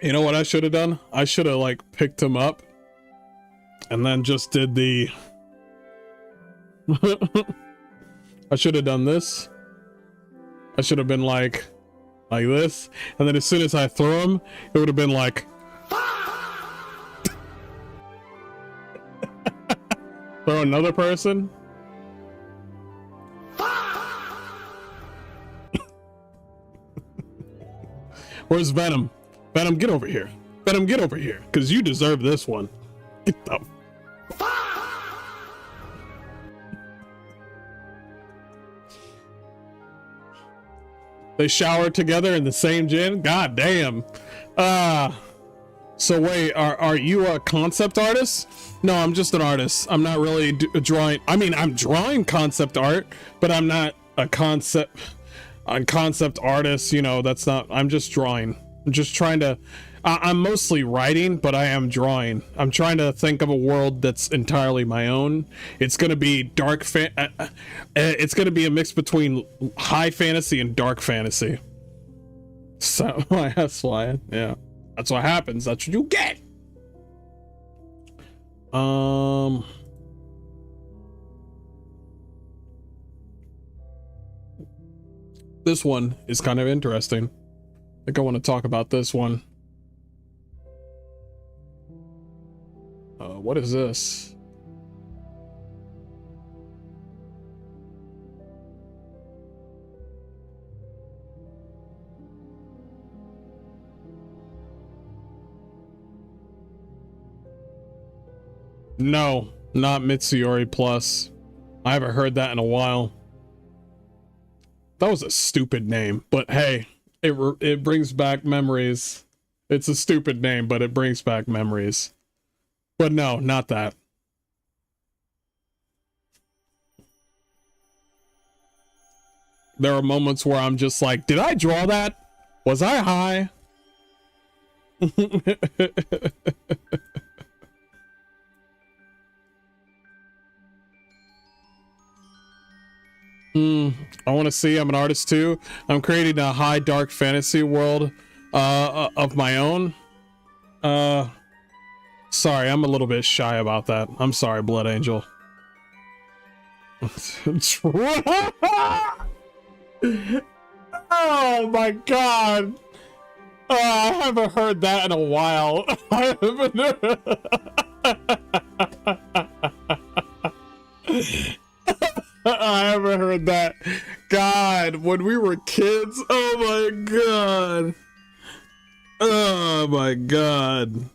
You know what I should have done? I should have like picked him up and then just did the I should have done this. I should have been like this, and then as soon as I throw him, it would have been like throw another person. Where's Venom? Venom, get over here. Venom, get over here, because you deserve this one. Get the They showered together in the same gym? God damn. So wait, are you a concept artist? No, I'm just an artist. I'm not really drawing. I mean, I'm drawing concept art, but I'm not a concept artist. You know, that's not, I'm just drawing. I'm just trying to, I'm mostly writing, but I am drawing. I'm trying to think of a world that's entirely my own. It's going to be dark, it's going to be a mix between high fantasy and dark fantasy. So that's why, yeah, that's what happens. That's what you get. This one is kind of interesting. I think I want to talk about this one. What is this? No, not Mitsuyori Plus. I haven't heard that in a while. That was a stupid name, but hey, it brings back memories. It's a stupid name, but it brings back memories. But no, not that. There are moments where I'm just like, did I draw that? Was I high? I want to see. I'm an artist too. I'm creating a high dark fantasy world of my own. Sorry, I'm a little bit shy about that. I'm sorry, Blood Angel. Oh my god. I haven't heard that in a while. I haven't heard that. God, when we were kids. Oh my god. Oh my god.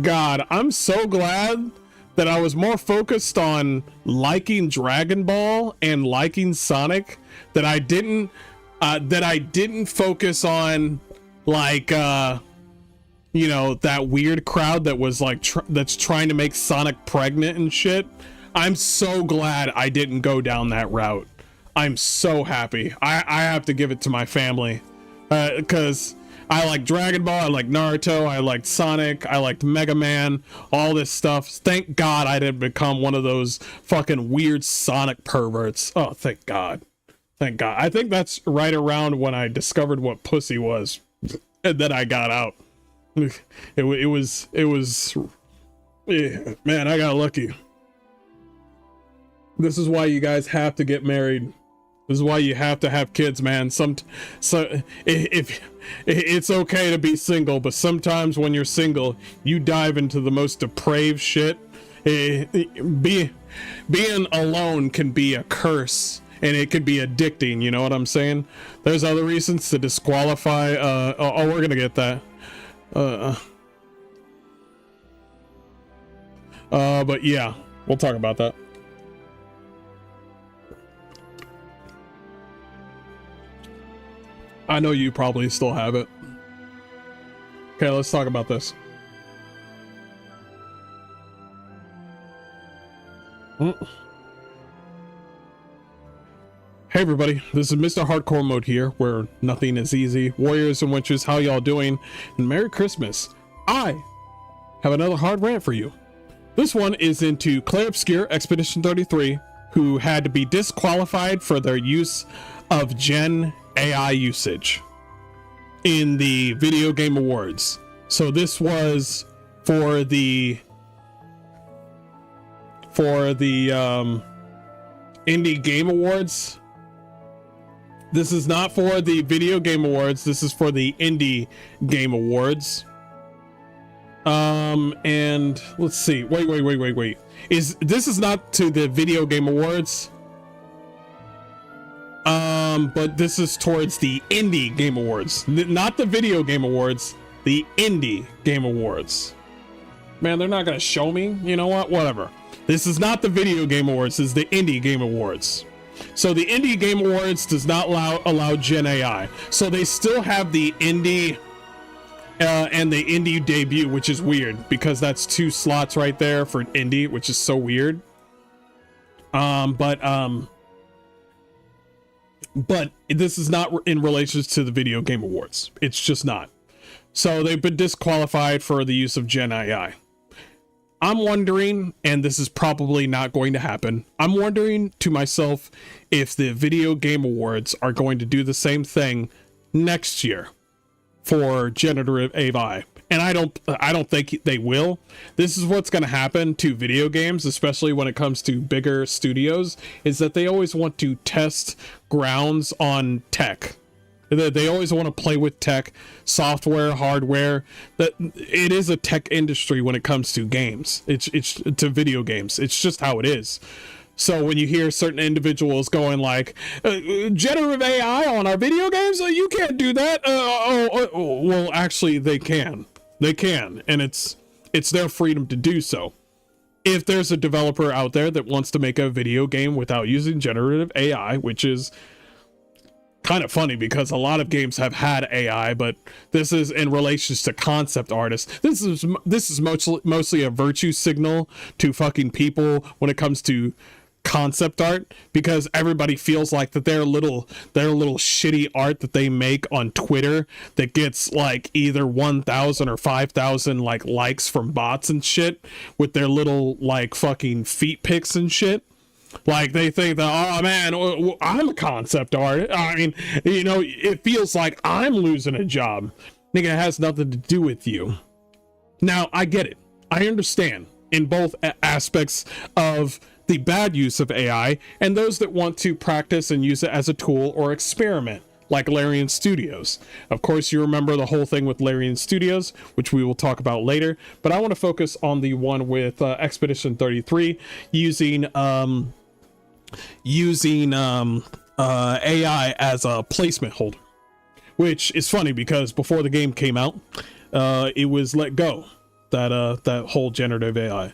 God, I'm so glad that I was more focused on liking Dragon Ball and liking Sonic that I didn't focus on like you know, that weird crowd that was like that's trying to make Sonic pregnant and shit. I'm so glad I didn't go down that route. I'm so happy. I have to give it to my family because I like Dragon Ball, I like Naruto, I liked Sonic, I liked Mega Man, all this stuff. Thank God I didn't become one of those fucking weird Sonic perverts. Oh, thank God. Thank God. I think that's right around when I discovered what pussy was, and then I got out. It was, yeah, man, I got lucky. This is why you guys have to get married. This is why you have to have kids, man. So if it's okay to be single, but sometimes when you're single, you dive into the most depraved shit. Being alone can be a curse, and it can be addicting. You know what I'm saying? There's other reasons to disqualify. Oh, we're gonna get that. But yeah, we'll talk about that. I know you probably still have it. Okay, let's talk about this. Hey everybody, this is Mr. Hardcore Mode here, where nothing is easy. Warriors and witches, how y'all doing? And Merry Christmas. I have another hard rant for you. This one is into Clair Obscur Expedition 33, who had to be disqualified for their use of Gen AI usage in the Video Game Awards. So this was for the Indie Game Awards. This is not for the Video Game Awards. This is for the Indie Game Awards. And let's see. Wait. This is not to the Video Game Awards. But this is towards the Indie Game Awards. Not the Video Game Awards, the Indie Game Awards. Man, they're not gonna show me. You know what? Whatever. This is not the Video Game Awards, this is the Indie Game Awards. So the Indie Game Awards does not allow Gen AI. So they still have the Indie and the Indie debut, which is weird because that's 2 slots right there for Indie, which is so weird. But this is not in relation to the Video Game Awards. It's just not. So they've been disqualified for the use of Gen AI. I'm wondering, and this is probably not going to happen, I'm wondering to myself if the Video Game Awards are going to do the same thing next year for generative AI. And I don't think they will. This is what's going to happen to video games, especially when it comes to bigger studios, is that they always want to test grounds on tech. They always want to play with tech, software, hardware. That it is a tech industry when it comes to games. It's to video games. It's just how it is. So when you hear certain individuals going like, generative AI on our video games, you can't do that. Well, actually they can. They can, and it's their freedom to do so. If there's a developer out there that wants to make a video game without using generative AI, which is kind of funny because a lot of games have had AI, but this is in relations to concept artists. This is mostly a virtue signal to fucking people when it comes to concept art, because everybody feels like that their little shitty art that they make on Twitter that gets like either 1,000 or 5,000 like likes from bots and shit with their little like fucking feet pics and shit. Like they think that, oh man, I'm a concept artist. I mean, you know, it feels like I'm losing a job. Nigga, it has nothing to do with you. Now, I get it. I understand in both aspects of the bad use of AI and those that want to practice and use it as a tool or experiment, like Larian Studios. Of course, you remember the whole thing with Larian Studios, which we will talk about later, but I want to focus on the one with Expedition 33 using AI as a placement holder, which is funny because before the game came out, it was let go, that whole generative AI.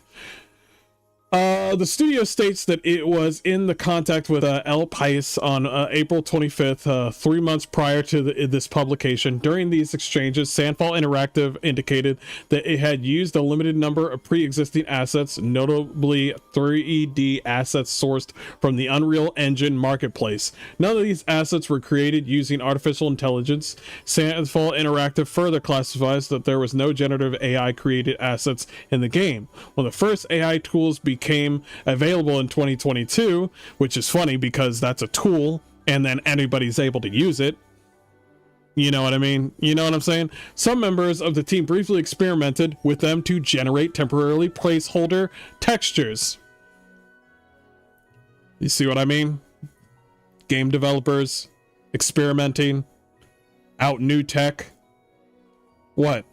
The studio states that it was in the contact with El Pais on April 25th, 3 months prior to this publication. During these exchanges, Sandfall Interactive indicated that it had used a limited number of pre-existing assets, notably 3D assets sourced from the Unreal Engine marketplace. None of these assets were created using artificial intelligence. Sandfall Interactive further classifies that there was no generative AI created assets in the game. When the first AI tools became available in 2022, which is funny because that's a tool and then anybody's able to use it. You know what I mean? You know what I'm saying? Some members of the team briefly experimented with them to generate temporarily placeholder textures. You see what I mean? Game developers experimenting out new tech. What?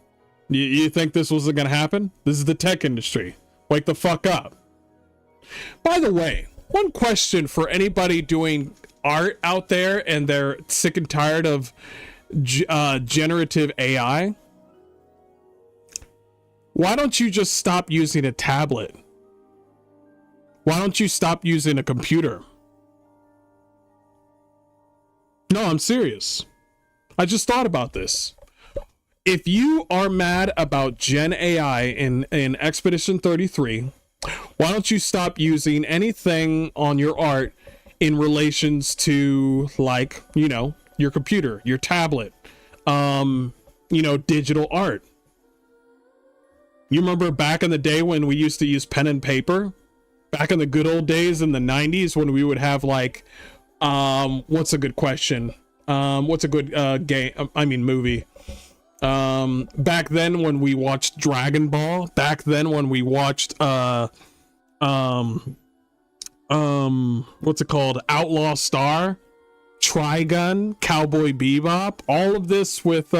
You think this wasn't gonna happen? This is the tech industry. Wake the fuck up. By the way, one question for anybody doing art out there and they're sick and tired of generative AI. Why don't you just stop using a tablet Why don't you stop using a computer? No, I'm serious. I just thought about this. If you are mad about Gen AI in Expedition 33, why don't you stop using anything on your art in relations to, like, you know, your computer, your tablet, you know, digital art? You remember back in the day when we used to use pen and paper? Back in the good old days in the 90s when we would have, like, what's a good question? What's a good movie? Back then when we watched Dragon Ball, back then when we watched what's it called? Outlaw Star, Trigun, Cowboy Bebop, all of this with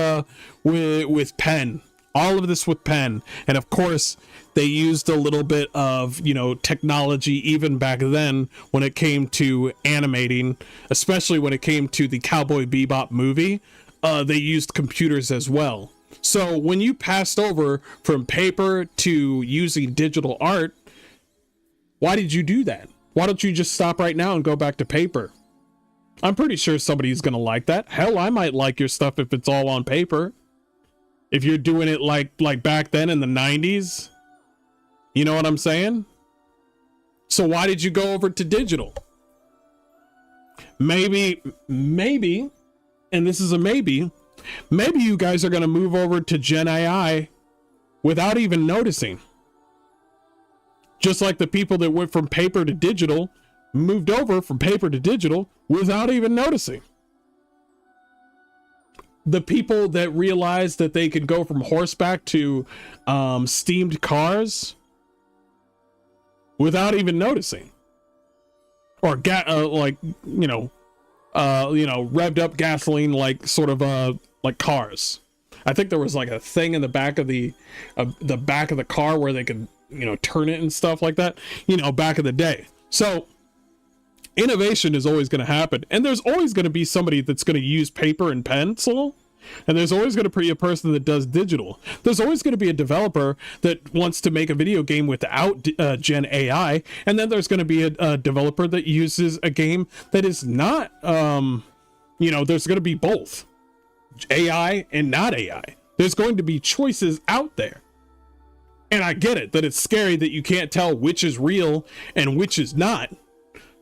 pen. All of this with pen. And of course, they used a little bit of, you know, technology even back then when it came to animating, especially when it came to the Cowboy Bebop movie. They used computers as well. So when you passed over from paper to using digital art, why did you do that? Why don't you just stop right now and go back to paper? I'm pretty sure somebody's gonna like that. Hell, I might like your stuff if it's all on paper. If you're doing it like back then in the 90s, you know what I'm saying? So why did you go over to digital? Maybe, and this is a maybe you guys are going to move over to Gen AI without even noticing. Just like the people that went from paper to digital moved over from paper to digital without even noticing. The people that realized that they could go from horseback to steamed cars without even noticing, or revved up gasoline, like sort of like cars. I think there was like a thing in the back of the back of the car where they could, you know, turn it and stuff like that, you know, back in the day. So innovation is always going to happen, and there's always going to be somebody that's going to use paper and pencil, and there's always going to be a person that does digital. There's always going to be a developer that wants to make a video game without Gen AI, and then there's going to be a developer that uses a game that is not, you know, there's going to be both AI and not AI. There's going to be choices out there. And I get it that it's scary that you can't tell which is real and which is not.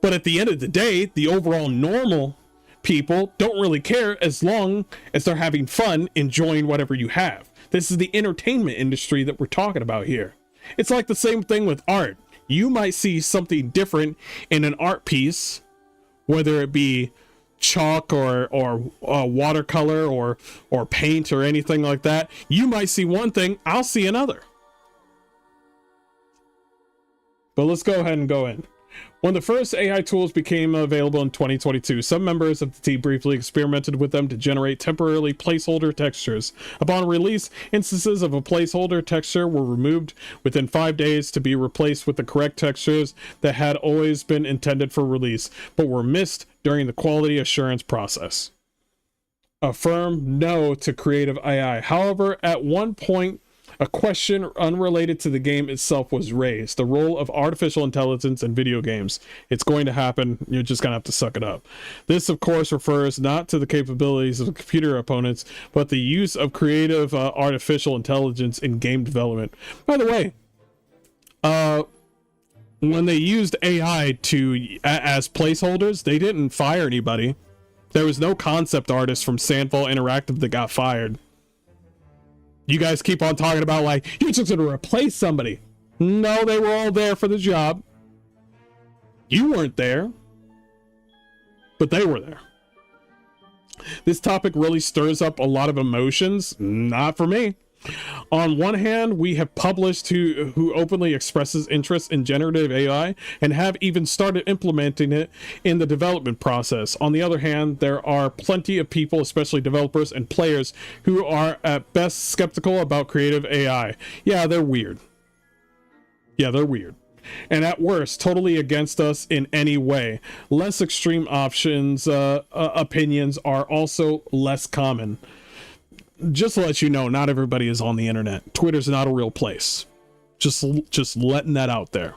But at the end of the day, the overall normal people don't really care as long as they're having fun enjoying whatever you have. This is the entertainment industry that we're talking about here. It's like the same thing with art. You might see something different in an art piece, whether it be chalk or watercolor or paint or anything like that. You might see one thing, I'll see another. But let's go ahead and go in. When the first AI tools became available in 2022, some members of the team briefly experimented with them to generate temporarily placeholder textures. Upon release, instances of a placeholder texture were removed within 5 days to be replaced with the correct textures that had always been intended for release, but were missed during the quality assurance process. A firm no to creative AI. However, at one point, a question unrelated to the game itself was raised: the role of artificial intelligence in video games. It's going to happen. You're just going to have to suck it up. This, of course, refers not to the capabilities of computer opponents, but the use of creative artificial intelligence in game development. By the way, when they used AI as placeholders, they didn't fire anybody. There was no concept artist from Sandfall Interactive that got fired. You guys keep on talking about, like, you're just going to replace somebody. No, they were all there for the job. You weren't there, but they were there. This topic really stirs up a lot of emotions. Not for me. On one hand, we have published who openly expresses interest in generative AI and have even started implementing it in the development process. On the other hand, there are plenty of people, especially developers and players, who are at best skeptical about creative AI. Yeah, they're weird. And at worst, totally against us in any way. Less extreme options, opinions are also less common. Just to let you know, not everybody is on the internet. Twitter's not a real place. Just letting that out there.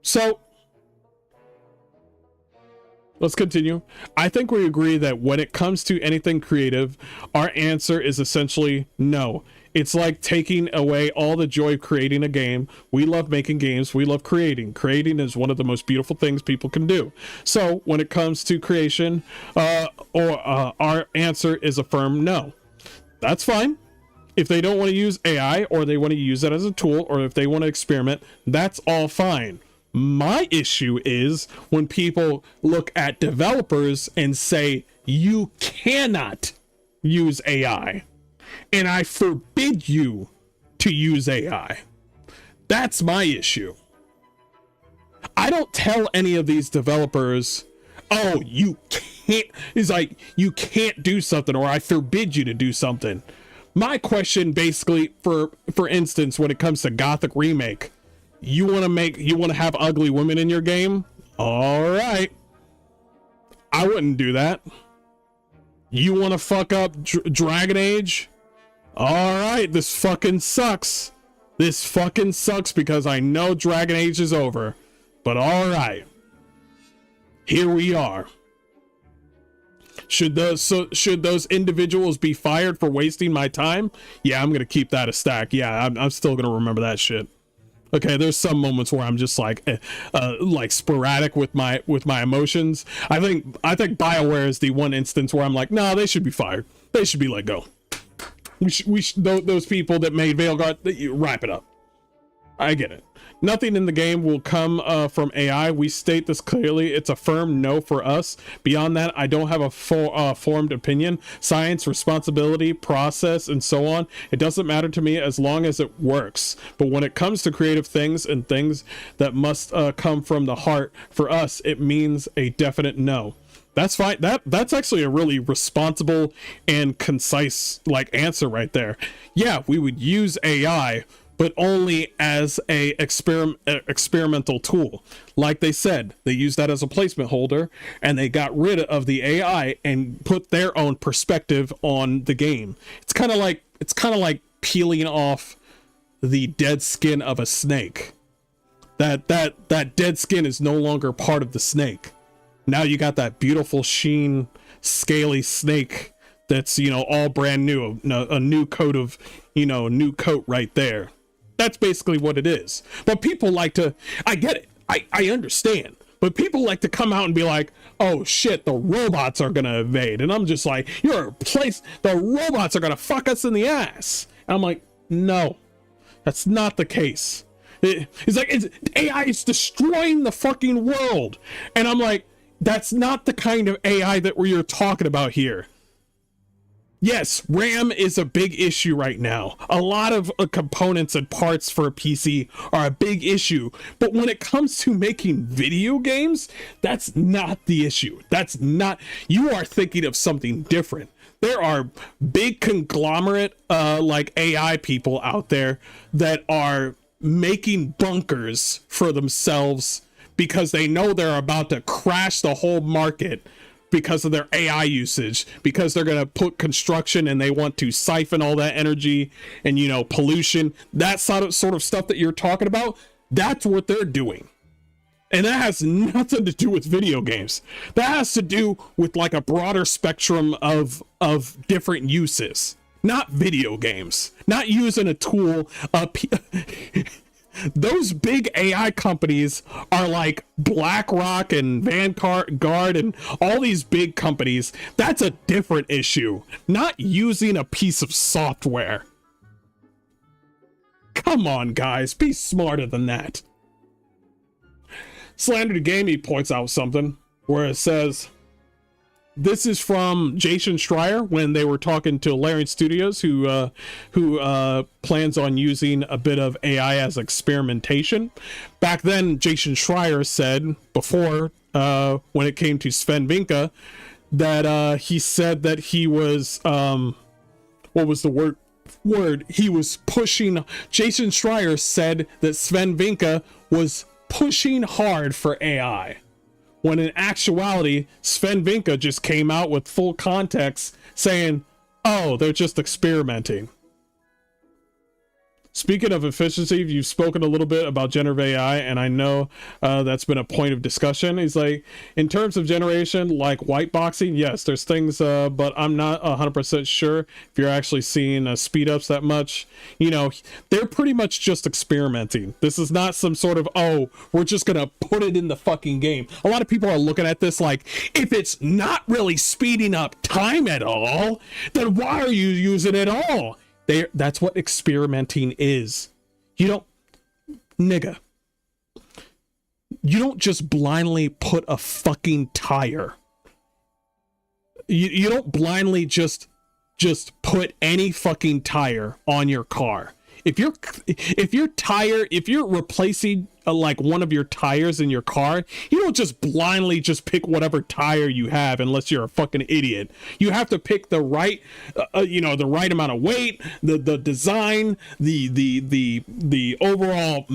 So let's continue. I think we agree that when it comes to anything creative, our answer is essentially no. It's like taking away all the joy of creating a game. We love making games. We love creating. Creating is one of the most beautiful things people can do. So when it comes to creation, our answer is a firm no. That's fine. If they don't want to use AI, or they want to use it as a tool, or if they want to experiment, that's all fine. My issue is when people look at developers and say, you cannot use AI, and I forbid you to use AI. That's my issue. I don't tell any of these developers, oh, you can't, it's like, you can't do something, or I forbid you to do something. My question basically, for instance, when it comes to Gothic Remake, you want to have ugly women in your game? All right. I wouldn't do that. You want to fuck up Dragon Age? All right, this fucking sucks. This fucking sucks because I know Dragon Age is over. But all right. Here we are. Should those individuals be fired for wasting my time? Yeah, I'm going to keep that a stack. Yeah, I'm still going to remember that shit. Okay, there's some moments where I'm just like sporadic with my emotions. I think BioWare is the one instance where I'm like, no, they should be fired. They should be let go. Those people that made Veilguard, wrap it up. I get it. Nothing in the game will come from AI. We state this clearly. It's a firm no for us. Beyond that, I don't have a formed opinion. Science, responsibility, process, and so on. It doesn't matter to me as long as it works. But when it comes to creative things and things that must come from the heart, for us, it means a definite no. That's fine. That's actually a really responsible and concise answer right there. Yeah, we would use AI, but only as a experimental tool. Like they said, they used that as a placement holder, and they got rid of the AI and put their own perspective on the game. It's kind of like peeling off the dead skin of a snake. That dead skin is no longer part of the snake. Now you got that beautiful sheen, scaly snake that's, all brand new, a new coat right there. That's basically what it is. But people like to, I get it, I understand, but people like to come out and be like, oh shit, the robots are gonna invade. And I'm just like, the robots are gonna fuck us in the ass. And I'm like, no, that's not the case. It's AI is destroying the fucking world. And I'm like, that's not the kind of AI that we're talking about here. Yes, RAM is a big issue right now. A lot of components and parts for a PC are a big issue. But when it comes to making video games, that's not the issue. You are thinking of something different. There are big conglomerate AI people out there that are making bunkers for themselves because they know they're about to crash the whole market because of their AI usage, because they're going to put construction and they want to siphon all that energy and, pollution, that sort of stuff that you're talking about. That's what they're doing. And that has nothing to do with video games. That has to do with a broader spectrum of different uses, not video games, not using a tool. Those big AI companies are like BlackRock and Vanguard and all these big companies. That's a different issue. Not using a piece of software. Come on, guys. Be smarter than that. Slandered Gamey points out something where it says, this is from Jason Schreier when they were talking to Larian Studios, who plans on using a bit of AI as experimentation. Back then, Jason Schreier said, before, when it came to Sven Vinka, that he said that he was, what was the word? He was pushing. Jason Schreier said that Sven Vinka was pushing hard for AI. When in actuality, Sven Vinka just came out with full context saying, oh, they're just experimenting. Speaking of efficiency, you've spoken a little bit about generative AI, and I know that's been a point of discussion. He's like, in terms of generation, like white boxing, yes, there's things, but I'm not 100% sure if you're actually seeing speed ups that much. You know, they're pretty much just experimenting. This is not some sort of, oh, we're just gonna put it in the fucking game. A lot of people are looking at this like, if it's not really speeding up time at all, then why are you using it all? That's what experimenting is. You don't, nigga, you don't just blindly put a fucking tire. You don't blindly just put any fucking tire on your car. If you're replacing like one of your tires in your car, you don't just blindly just pick whatever tire you have unless you're a fucking idiot. You have to pick the right, the right amount of weight, the design, the overall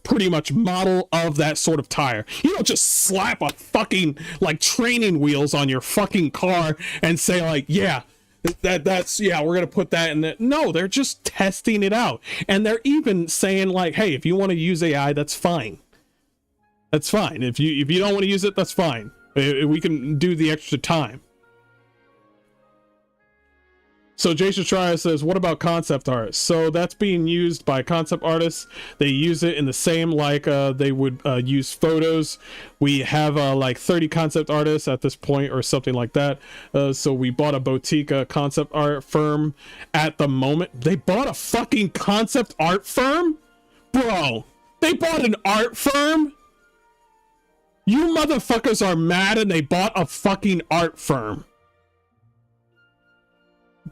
pretty much model of that sort of tire. You don't just slap a fucking like training wheels on your fucking car and say like, yeah, that's we're gonna put that in that. No, they're just testing it out, and they're even saying like, hey, if you want to use AI, that's fine. If you don't want to use it, that's fine. We can do the extra time. So Jason Schreier says, what about concept art? So that's being used by concept artists. They use it in the same like they would use photos. We have like 30 concept artists at this point or something like that. So we bought a boutique concept art firm at the moment. They bought a fucking concept art firm? Bro, they bought an art firm? You motherfuckers are mad and they bought a fucking art firm.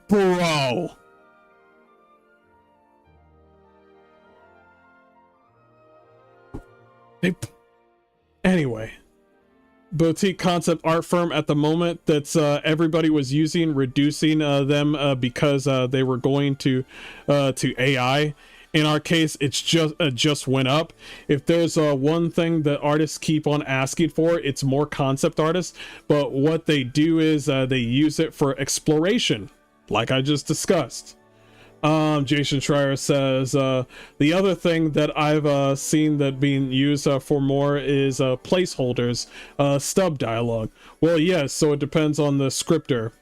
Bro. Anyway, boutique concept art firm at the moment that's everybody was using, reducing them because they were going to AI. In our case, it's just went up. If there's one thing that artists keep on asking for, it's more concept artists. But what they do is they use it for exploration, like I just discussed. Jason Schreier says the other thing that I've seen that being used for more is placeholders, stub dialogue. Well, yes, so it depends on the scripter,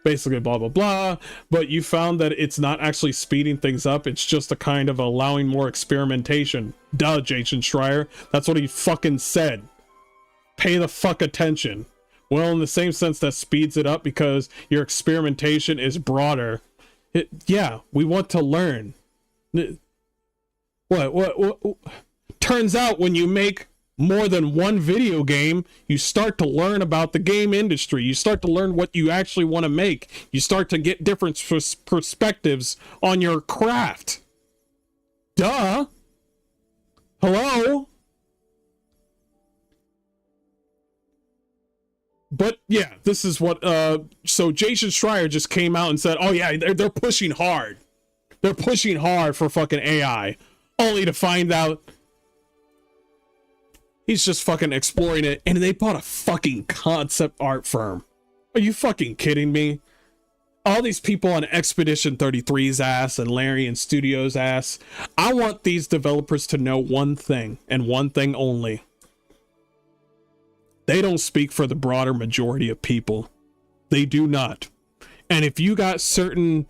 basically blah blah blah, but you found that it's not actually speeding things up, it's just a kind of allowing more experimentation. Duh, Jason Schreier, that's what he fucking said. Pay the fuck attention. Well, in the same sense that speeds it up because your experimentation is broader. Yeah, we want to learn. What? Turns out when you make more than one video game, you start to learn about the game industry. You start to learn what you actually want to make. You start to get different perspectives on your craft. Duh. Hello? But yeah, this is what so Jason Schreier just came out and said, oh yeah, they're pushing hard. They're pushing hard for fucking AI, only to find out he's just fucking exploring it, and they bought a fucking concept art firm. Are you fucking kidding me? All these people on Expedition 33's ass and Larian Studios' ass. I want these developers to know one thing, and one thing only. They don't speak for the broader majority of people. They do not. And if you got certain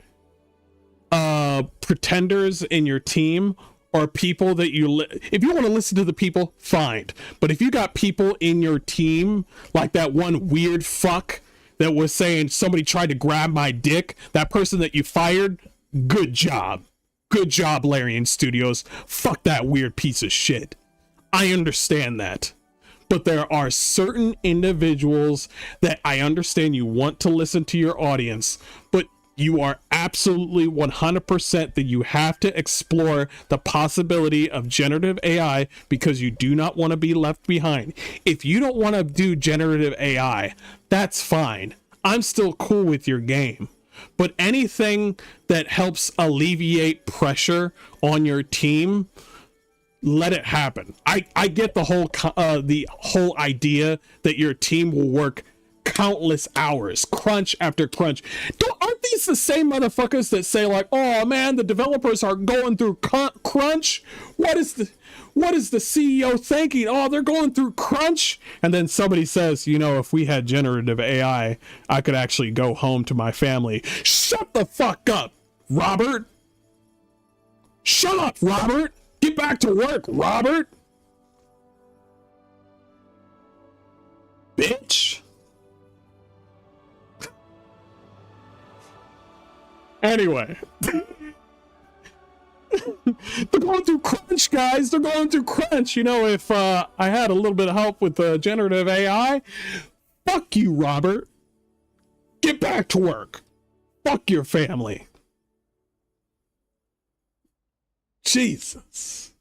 pretenders in your team, or people that if you want to listen to the people, fine. But if you got people in your team, like that one weird fuck that was saying somebody tried to grab my dick, that person that you fired, good job. Good job, Larian Studios. Fuck that weird piece of shit. I understand that. But there are certain individuals that I understand you want to listen to your audience, but you are absolutely 100% that you have to explore the possibility of generative AI because you do not want to be left behind. If you don't want to do generative AI, that's fine. I'm still cool with your game. But anything that helps alleviate pressure on your team, let it happen. I get the whole idea that your team will work countless hours, crunch after crunch. Aren't these the same motherfuckers that say like, oh man, the developers are going through crunch? What is the CEO thinking? Oh, they're going through crunch. And then somebody says, you know, if we had generative AI, I could actually go home to my family. Shut the fuck up, Robert. Shut up, Robert. Get back to work, Robert. Bitch. Anyway. They're going through crunch, guys. They're going through crunch. You know, if I had a little bit of help with generative AI, fuck you, Robert. Get back to work. Fuck your family. Jesus.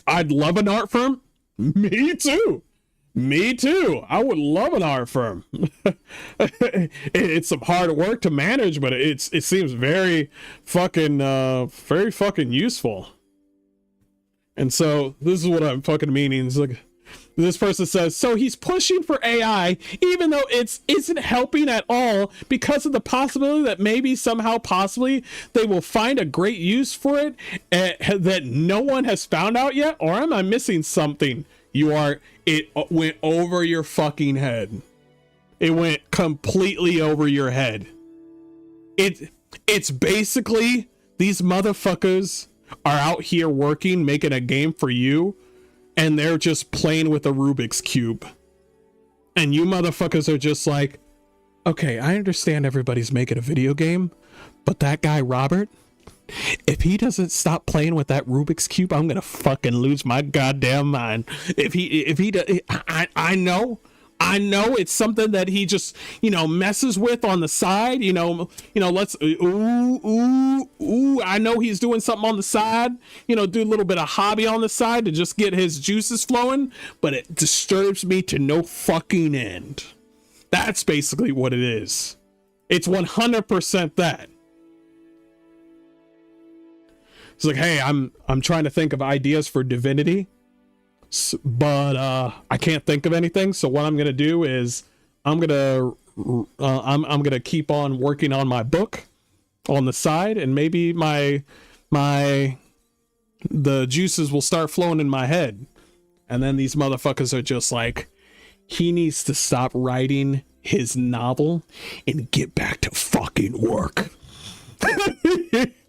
I'd love an art firm. Me too. Me too. I would love an art firm. It's some hard work to manage, but it seems very fucking useful. And so this is what I'm fucking meaning. It's like this person says, so he's pushing for AI, even though isn't helping at all because of the possibility that maybe somehow possibly they will find a great use for it that no one has found out yet. Or am I missing something? It went over your fucking head. It went completely over your head. It's basically these motherfuckers are out here working, making a game for you, and they're just playing with a Rubik's Cube. And you motherfuckers are just like, okay, I understand everybody's making a video game, but that guy, Robert, if he doesn't stop playing with that Rubik's Cube, I'm gonna fucking lose my goddamn mind. I know it's something that he just, messes with on the side, let's, I know he's doing something on the side, do a little bit of hobby on the side to just get his juices flowing, but it disturbs me to no fucking end. That's basically what it is. It's 100% that. It's like, hey, I'm trying to think of ideas for Divinity, but I can't think of anything. So what I'm gonna do is I'm gonna keep on working on my book on the side, and maybe the juices will start flowing in my head. And then these motherfuckers are just like, he needs to stop writing his novel and get back to fucking work.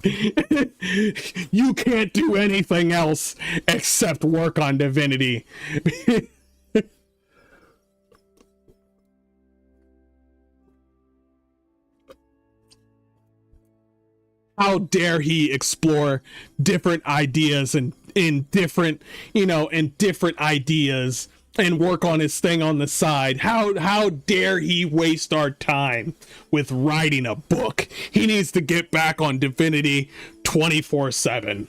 You can't do anything else except work on Divinity. How dare he explore different ideas and in different ideas and work on his thing on the side. How dare he waste our time with writing a book? He needs to get back on Divinity 24/7.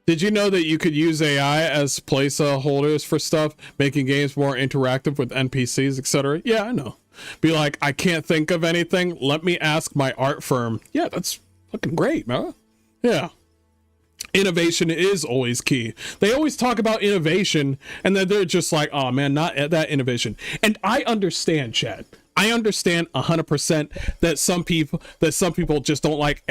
Did you know that you could use AI as placeholders for stuff, making games more interactive with NPCs, etc.? Yeah, I know. Be like, I can't think of anything. Let me ask my art firm. Yeah, that's fucking great, man. Yeah. Innovation is always key. They always talk about innovation, and then they're just like, oh man, not that innovation. And I understand, Chad. I understand 100% that some people just don't like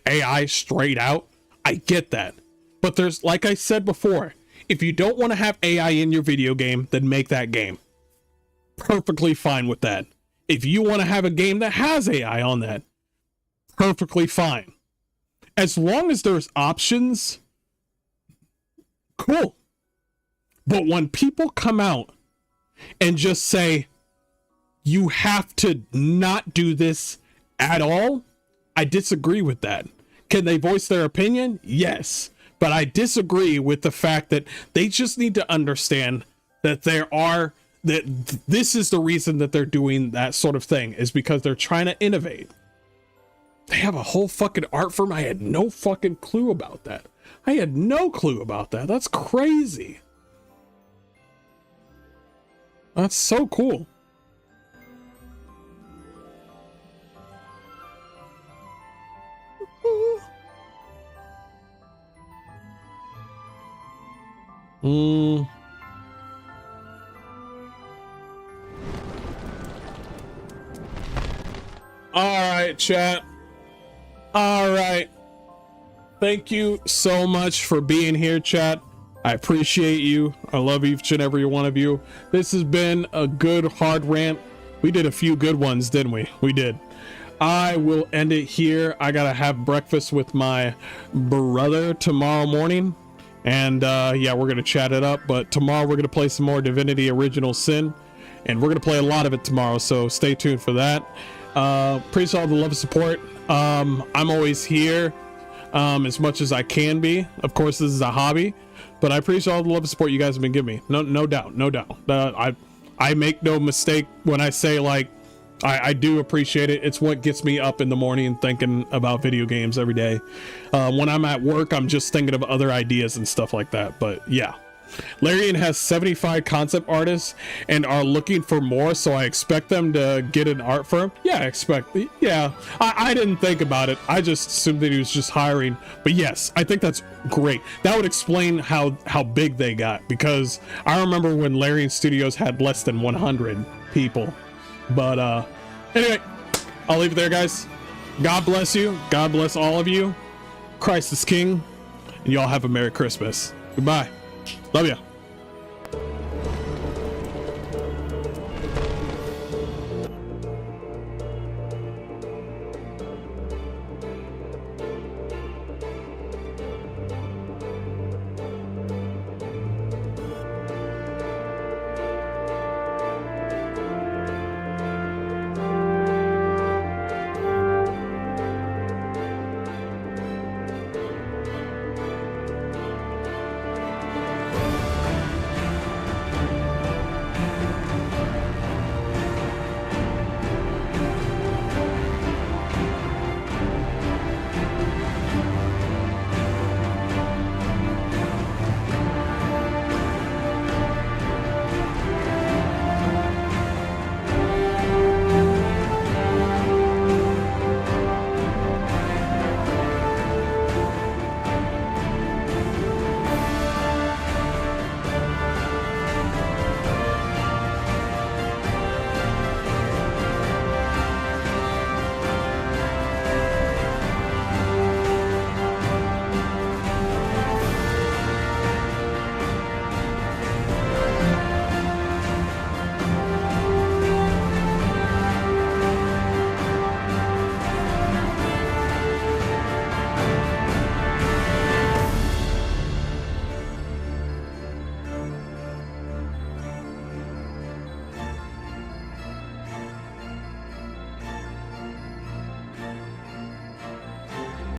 AI straight out. I get that. But there's, like I said before, if you don't want to have AI in your video game, then make that game. Perfectly fine with that. If you want to have a game that has AI on that, perfectly fine. As long as there's options, cool. But when people come out and just say, you have to not do this at all, I disagree with that. Can they voice their opinion? Yes. But I disagree with the fact that they just need to understand that this is the reason that they're doing that sort of thing, is because they're trying to innovate. They have a whole fucking art firm. I had no fucking clue about that. I had no clue about that. That's crazy. That's so cool. All right, chat. All right. Thank you so much for being here, chat. I appreciate you. I love each and every one of you. This has been a good hard rant. We did a few good ones, didn't we? We did. I will end it here. I gotta have breakfast with my brother tomorrow morning. And yeah, we're gonna chat it up. But tomorrow we're gonna play some more Divinity Original Sin. And we're gonna play a lot of it tomorrow, so stay tuned for that. Appreciate all the love and support. I'm always here as much as I can be. Of course, this is a hobby, but I appreciate all the love and support you guys have been giving me. No doubt. I make no mistake when I say, like, I do appreciate it. It's what gets me up in the morning thinking about video games every day. When I'm at work, I'm just thinking of other ideas and stuff like that. But yeah, Larian has 75 concept artists and are looking for more, so I expect them to get an art firm. Yeah, I didn't think about it. I just assumed that he was just hiring. But yes, I think that's great. That would explain how big they got, because I remember when Larian Studios had less than 100 people. But anyway, I'll leave it there, guys. God bless you. God bless all of you. Christ is King, and y'all have a Merry Christmas. Goodbye. Love ya.